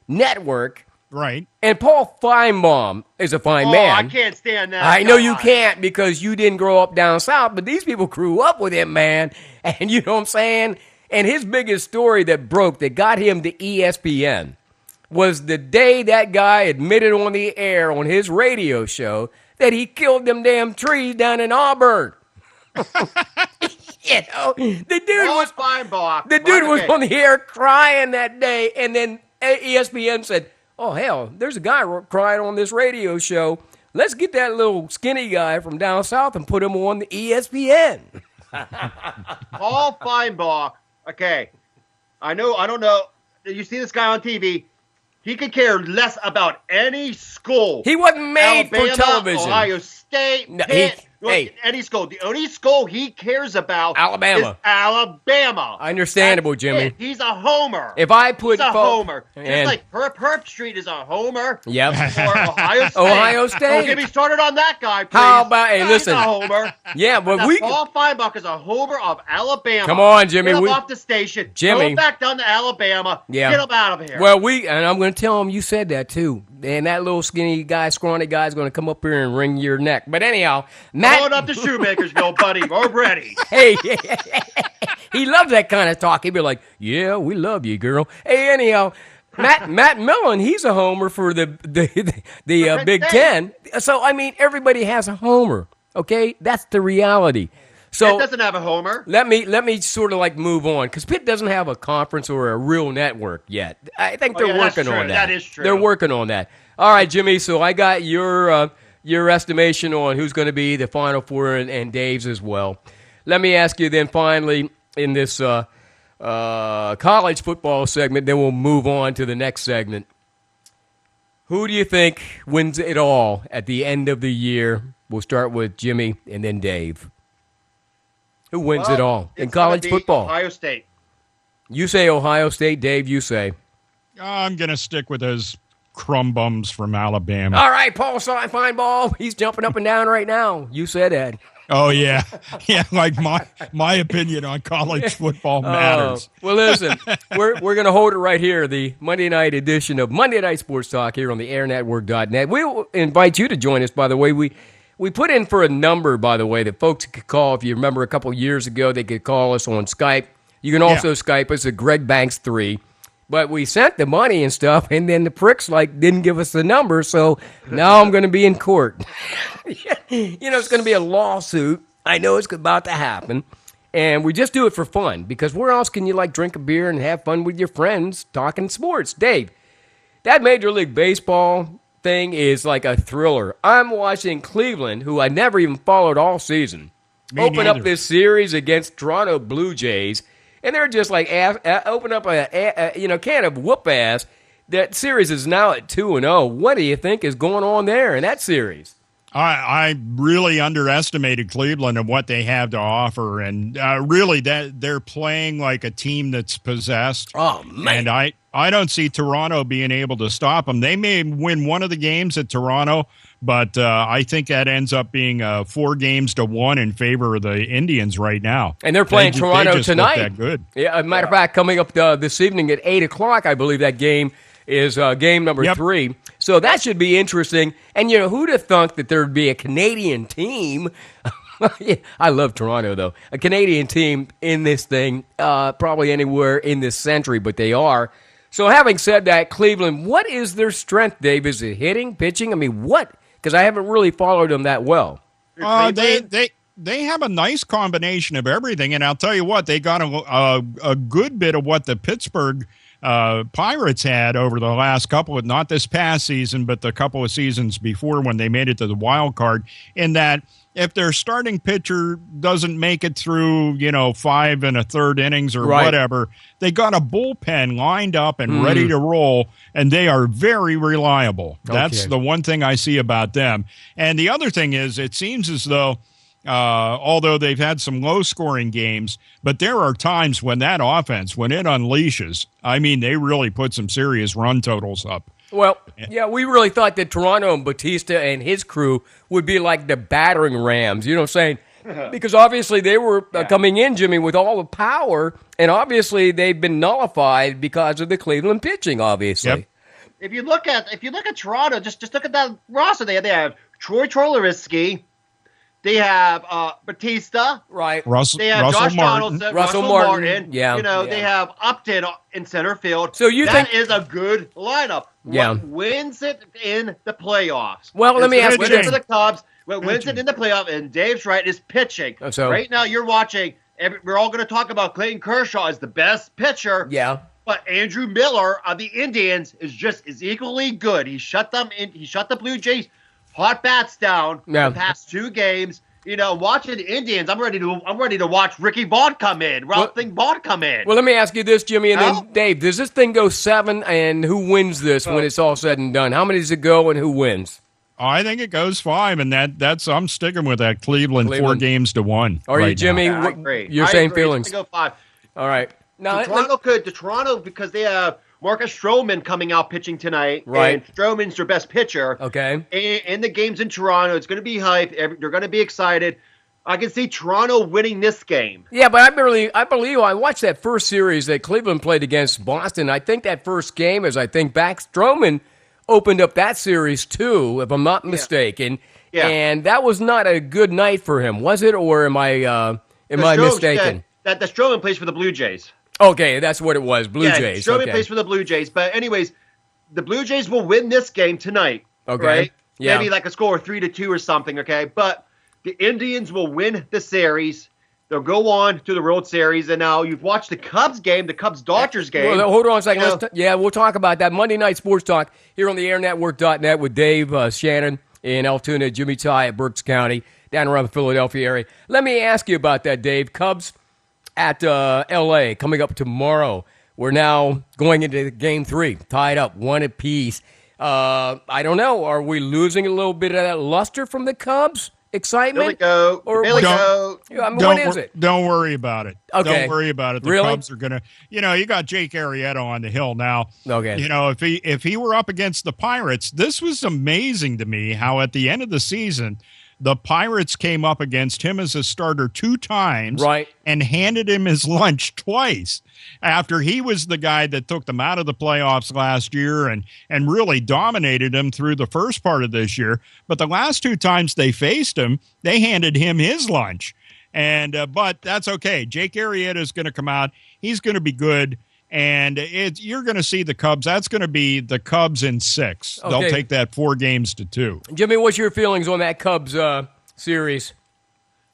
Network, right, and Paul Feinbaum is a fine man. I can't stand that. I know you can't because you didn't grow up down south, but these people grew up with him, man. And you know what I'm saying? And his biggest story that got him to ESPN was the day that guy admitted on the air on his radio show that he killed them damn trees down in Auburn. The dude was on the air crying that day, and then ESPN said, "Oh hell, there's a guy crying on this radio show. Let's get that little skinny guy from down south and put him on the ESPN." Paul Feinbaum. Okay, I don't know. You see this guy on TV? He could care less about any school. He wasn't made Alabama, for television. Ohio State, no, any school. The only school he cares about Alabama. is Alabama. Understandable, Jimmy. He's a homer. If I put He's a homer. And Just like Herb Street is a homer. Yep. Or Ohio State. Ohio State. Don't get me started on that guy, please. How about, hey, listen. He's a homer. Yeah, but Paul Feinbach is a homer of Alabama. Come on, Jimmy. Get him off the station. Jimmy. Go back down to Alabama. Yeah. Get him out of here. Well, and I'm going to tell him you said that too. And that little skinny guy, scrawny guy is going to come up here and wring your neck. But anyhow, Matt. Hold up to Shoemakersville, buddy. We're ready. Hey, he loves that kind of talk. He'd be like, "Yeah, we love you, girl." Hey, anyhow, Matt Millen, he's a homer for the Big Ten. So I mean, everybody has a homer. Okay, that's the reality. So Pitt doesn't have a homer. Let me sort of like move on because Pitt doesn't have a conference or a real network yet. I think they're working on that. That is true. They're working on that. All right, Jimmy. So I got your estimation on who's going to be the Final Four and Dave's as well. Let me ask you then finally in this college football segment, then we'll move on to the next segment. Who do you think wins it all at the end of the year? We'll start with Jimmy and then Dave. Who wins it all in college football? Ohio State. You say Ohio State. Dave, you say? I'm going to stick with those crumb bums from Alabama. All right, Paul Feinbaum. He's jumping up and down right now. You said that. Oh, yeah. Yeah, like my opinion on college football matters. Well, listen, we're going to hold it right here, the Monday night edition of Monday Night Sports Talk here on the airnetwork.net. We'll invite you to join us, by the way. We put in for a number, by the way, that folks could call. If you remember a couple years ago, they could call us on Skype. You can also Skype us at Greg Banks 3. But we sent the money and stuff, and then the pricks didn't give us the number, so now I'm going to be in court. It's going to be a lawsuit. I know it's about to happen. And we just do it for fun, because where else can you drink a beer and have fun with your friends talking sports? Dave, that Major League Baseball thing is like a thriller. I'm watching Cleveland, who I never even followed all season, open up this series against Toronto Blue Jays. And they're just open up a can of whoop ass. That series is now at 2-0. What do you think is going on there in that series? I really underestimated Cleveland and what they have to offer, and really that they're playing like a team that's possessed. Oh man! And I don't see Toronto being able to stop them. They may win one of the games at Toronto, but I think that ends up being 4-1 in favor of the Indians right now. And they're playing Toronto tonight. That good. Yeah, as a matter of fact, coming up this evening at 8:00, I believe that game is game number 3. So that should be interesting. And, who'd have thunk that there'd be a Canadian team? I love Toronto, though. A Canadian team in this thing, probably anywhere in this century, but they are. So having said that, Cleveland, what is their strength, Dave? Is it hitting, pitching? I mean, what? Because I haven't really followed them that well. They have a nice combination of everything, and I'll tell you what, they got a good bit of what the Pittsburgh Pirates had over the last not this past season, but the couple of seasons before when they made it to the wild card, in that if their starting pitcher doesn't make it through, 5 1/3 innings or whatever, they got a bullpen lined up and ready to roll, and they are very reliable. That's the one thing I see about them. And the other thing is, it seems as though although they've had some low-scoring games, but there are times when that offense, when it unleashes, I mean, they really put some serious run totals up. Well, yeah, we really thought that Toronto and Bautista and his crew would be like the battering rams, you know what I'm saying? Because obviously they were coming in, Jimmy, with all the power, and obviously they've been nullified because of the Cleveland pitching, obviously. Yep. If you look at Toronto, just look at that roster. They have Troy Tulowitzki. They have Bautista. Right. They have Josh Donaldson. Russell Martin. Yeah. They have Upton in center field. So you think that is a good lineup. Yeah. What wins it in the playoffs? Well, let me ask you this. For the Cubs, what wins it in the playoffs, and Dave's right, is pitching. So right now you're watching, we're all going to talk about Clayton Kershaw as the best pitcher. Yeah. But Andrew Miller of the Indians is equally good. He shut the Blue Jays hot bats down the past 2 games. Watching the Indians, I'm ready to watch Ricky Vaughn come in. Vaughn come in. Well, let me ask you this, Jimmy, and then Dave. Does this thing go 7, and who wins this when it's all said and done? How many does it go, and who wins? I think it goes 5, and that's I'm sticking with that Cleveland. 4-1. Are you, Jimmy? I agree. Your same feelings? Go 5. All right. Now, Toronto, because they have Marcus Stroman coming out pitching tonight. Right. And Stroman's their best pitcher. Okay. And the game's in Toronto. It's going to be hype. They're going to be excited. I can see Toronto winning this game. Yeah, but I believe I watched that first series that Cleveland played against Boston. I think that first game, back, Stroman opened up that series too, if I'm not mistaken. Yeah. And that was not a good night for him, was it? Or am I mistaken? That Stroman plays for the Blue Jays. Okay, that's what it was, Blue Jays. Stroman plays for the Blue Jays. But anyways, the Blue Jays will win this game tonight. Okay. Right? Yeah. Maybe like a score of 3-2 or something, okay? But the Indians will win the series, They'll go on to the World Series, and now you've watched the Cubs game, the Cubs-Dodgers game. Well, hold on a second. We'll talk about that. Monday Night Sports Talk here on the airnetwork.net with Dave Shannon in Altoona, Jimmy Ty at Berks County, down around the Philadelphia area. Let me ask you about that, Dave. Cubs at L.A. coming up tomorrow. We're now going into Game 3, tied up, 1 apiece. I don't know. Are we losing a little bit of that luster from the Cubs? Excitement? What is it? Don't worry about it. Okay. Don't worry about it. The Cubs are going to, you got Jake Arrieta on the hill now. Okay. If he were up against the Pirates, this was amazing to me how at the end of the season, the Pirates came up against him as a starter 2 times, right, and handed him his lunch twice after he was the guy that took them out of the playoffs last year and really dominated him through the first part of this year. But the last 2 times they faced him, they handed him his lunch. And but that's okay. Jake Arrieta is going to come out. He's going to be good. And you're going to see the Cubs. That's going to be the Cubs in 6. Okay. They'll take that 4 games to 2. Jimmy, what's your feelings on that Cubs series?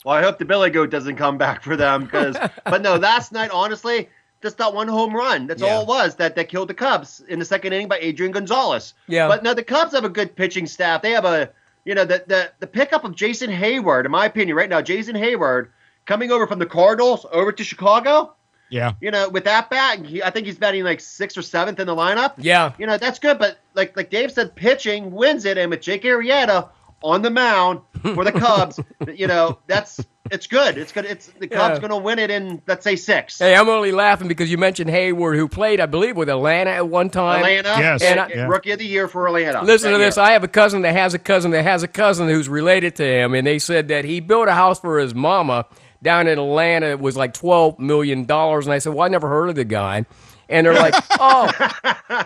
Well, I hope the Billy Goat doesn't come back for them. But no, last night, honestly, just that 1 home run. That's all it was that killed the Cubs in the second inning by Adrian Gonzalez. Yeah. But no, the Cubs have a good pitching staff. They have the pickup of Jason Hayward, in my opinion, right now, Jason Hayward coming over from the Cardinals over to Chicago. Yeah. With that bat, I think he's batting like 6th or 7th in the lineup. Yeah. That's good. But like Dave said, pitching wins it. And with Jake Arrieta on the mound for the Cubs, it's good. It's good. The Cubs going to win it in, let's say, 6. Hey, I'm only laughing because you mentioned Hayward, who played, I believe, with Atlanta at one time. Yes. And Rookie of the Year for Atlanta. Listen to this. I have a cousin that has a cousin that has a cousin who's related to him, and they said that he built a house for his mama down in Atlanta. It was like $12 million. And I said, well, I never heard of the guy. And they're like, oh,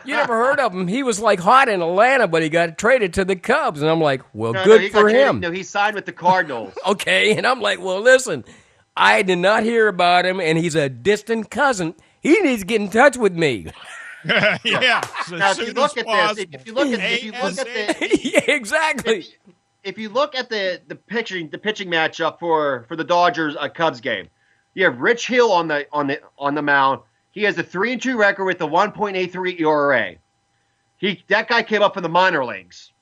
you never heard of him. He was like hot in Atlanta, but he got traded to the Cubs. And I'm like, well, good for him. No, he signed with the Cardinals. Okay. And I'm like, well, listen, I did not hear about him, and he's a distant cousin. He needs to get in touch with me. Yeah. Now, if you look at this, if you look at yeah, exactly. If you look at the pitching matchup for the Dodgers Cubs game, you have Rich Hill on the mound. He has a 3-2 record with a 1.83 ERA. That guy came up from the minor leagues.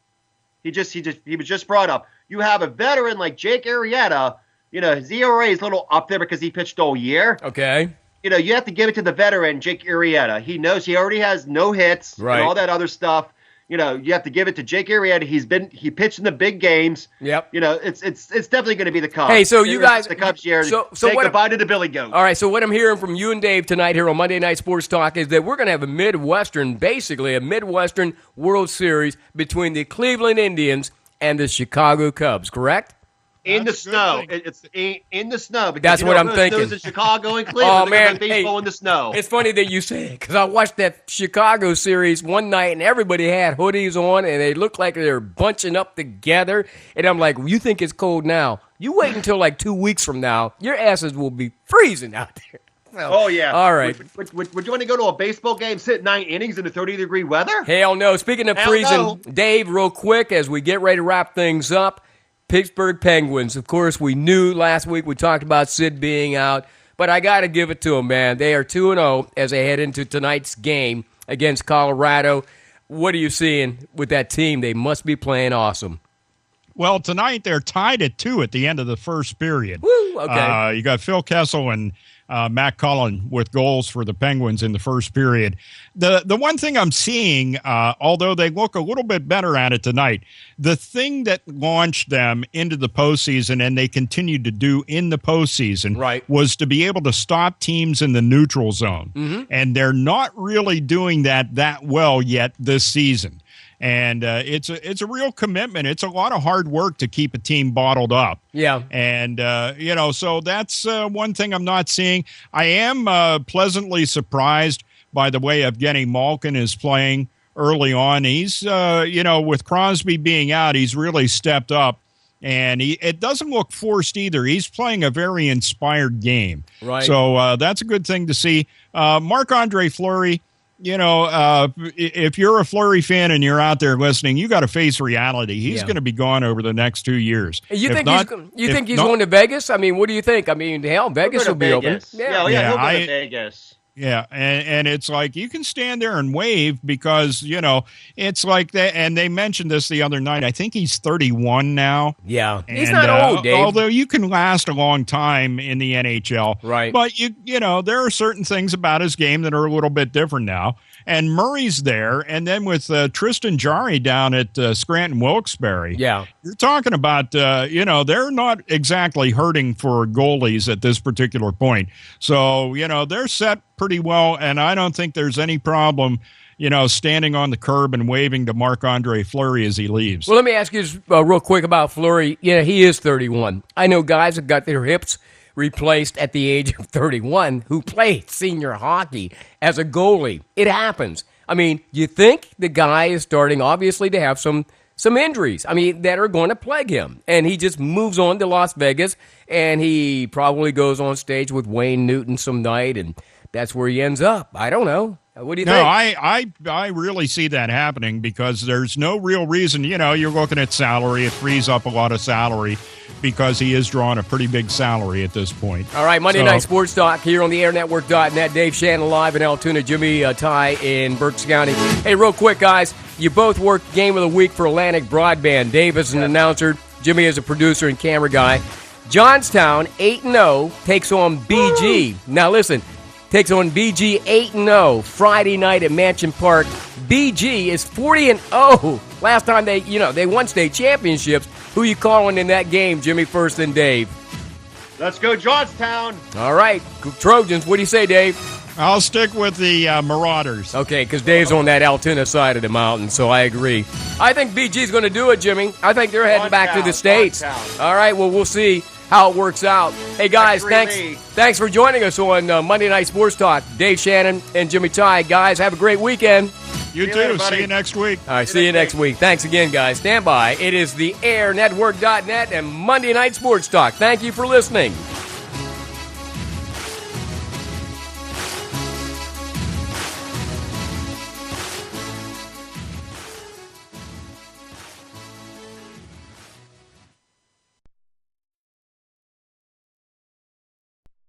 He was just brought up. You have a veteran like Jake Arrieta. His ERA is a little up there because he pitched all year. Okay. You have to give it to the veteran Jake Arrieta. He knows he already has no hits and all that other stuff. You have to give it to Jake Arrieta. He pitched in the big games. Yep. It's definitely going to be the Cubs. Hey, so you guys, the Cubs year. So say goodbye to the Billy Goat. All right. So what I'm hearing from you and Dave tonight here on Monday Night Sports Talk is that we're going to have basically a Midwestern World Series between the Cleveland Indians and the Chicago Cubs. Correct? In the snow. It's in the snow. That's what I'm thinking. It snows in Chicago and Cleveland. Oh, man. Baseball in the snow. It's funny that you say it because I watched that Chicago series one night and everybody had hoodies on and they looked like they were bunching up together. And I'm like, you think it's cold now? You wait until like 2 weeks from now. Your asses will be freezing out there. Well, yeah. All right. Would you want to go to a baseball game, sit 9 innings in the 30-degree weather? Hell no. Speaking of freezing, Dave, real quick, as we get ready to wrap things up, Pittsburgh Penguins. Of course, we knew last week we talked about Sid being out, but I got to give it to them, man. They are 2-0 as they head into tonight's game against Colorado. What are you seeing with that team? They must be playing awesome. Well, tonight they're tied at 2 at the end of the first period. Woo, okay. You got Phil Kessel and Matt Cullen with goals for the Penguins in the first period. The one thing I'm seeing, although they look a little bit better at it tonight, the thing that launched them into the postseason and they continued to do in the postseason was to be able to stop teams in the neutral zone. Mm-hmm. And they're not really doing that well yet this season. And it's a real commitment. It's a lot of hard work to keep a team bottled up. Yeah. And, so that's one thing I'm not seeing. I am pleasantly surprised by the way Evgeny Malkin is playing early on. He's, with Crosby being out, he's really stepped up. And it doesn't look forced either. He's playing a very inspired game. Right. So that's a good thing to see. Marc-Andre Fleury, if you're a Fleury fan and you're out there listening, you got to face reality. He's going to be gone over the next 2 years. You think he's going to Vegas? I mean, what do you think? I mean, hell, Vegas will be open. Yeah, he'll go to Vegas. Yeah, and it's like you can stand there and wave because, it's like that. And they mentioned this the other night. I think he's 31 now. Yeah, he's not old, Dave. Although you can last a long time in the NHL. Right. But, there are certain things about his game that are a little bit different now. And Murray's there. And then with Tristan Jarry down at Scranton Wilkes-Barre. Yeah. You're talking about, they're not exactly hurting for goalies at this particular point. So, they're set pretty well, and I don't think there's any problem, standing on the curb and waving to Marc-Andre Fleury as he leaves. Well, let me ask you real quick about Fleury. He is 31. I know guys have got their hips replaced at the age of 31 who played senior hockey as a goalie. It happens. I mean, you think the guy is starting, obviously, to have some injuries, that are going to plague him. And he just moves on to Las Vegas, and he probably goes on stage with Wayne Newton some night, and that's where he ends up. I don't know. What do you think? No, I really see that happening because there's no real reason. You're looking at salary. It frees up a lot of salary because he is drawing a pretty big salary at this point. All right, Monday Night Sports Talk here on the airnetwork.net. Dave Shannon live in Altoona, Jimmy Ty in Berks County. Hey, real quick, guys, you both work Game of the Week for Atlantic Broadband. Dave is an announcer. Jimmy is a producer and camera guy. Johnstown, 8-0, takes on BG. Now, listen. Takes on BG 8-0 Friday night at Mansion Park. BG is 40-0. Last time they won state championships. Who you calling in that game, Jimmy, first and Dave? Let's go Johnstown. All right, Trojans. What do you say, Dave? I'll stick with the Marauders. Okay, because Dave's on that Altoona side of the mountain, so I agree. I think BG's going to do it, Jimmy. I think they're heading back to the States. All right, well, we'll see how it works out. Hey, guys, thanks for joining us on Monday Night Sports Talk. Dave Shannon and Jimmy Ty. Guys, have a great weekend. You too. Later, see you next week. All right, see you next week. Thanks again, guys. Stand by. It is the airnetwork.net and Monday Night Sports Talk. Thank you for listening.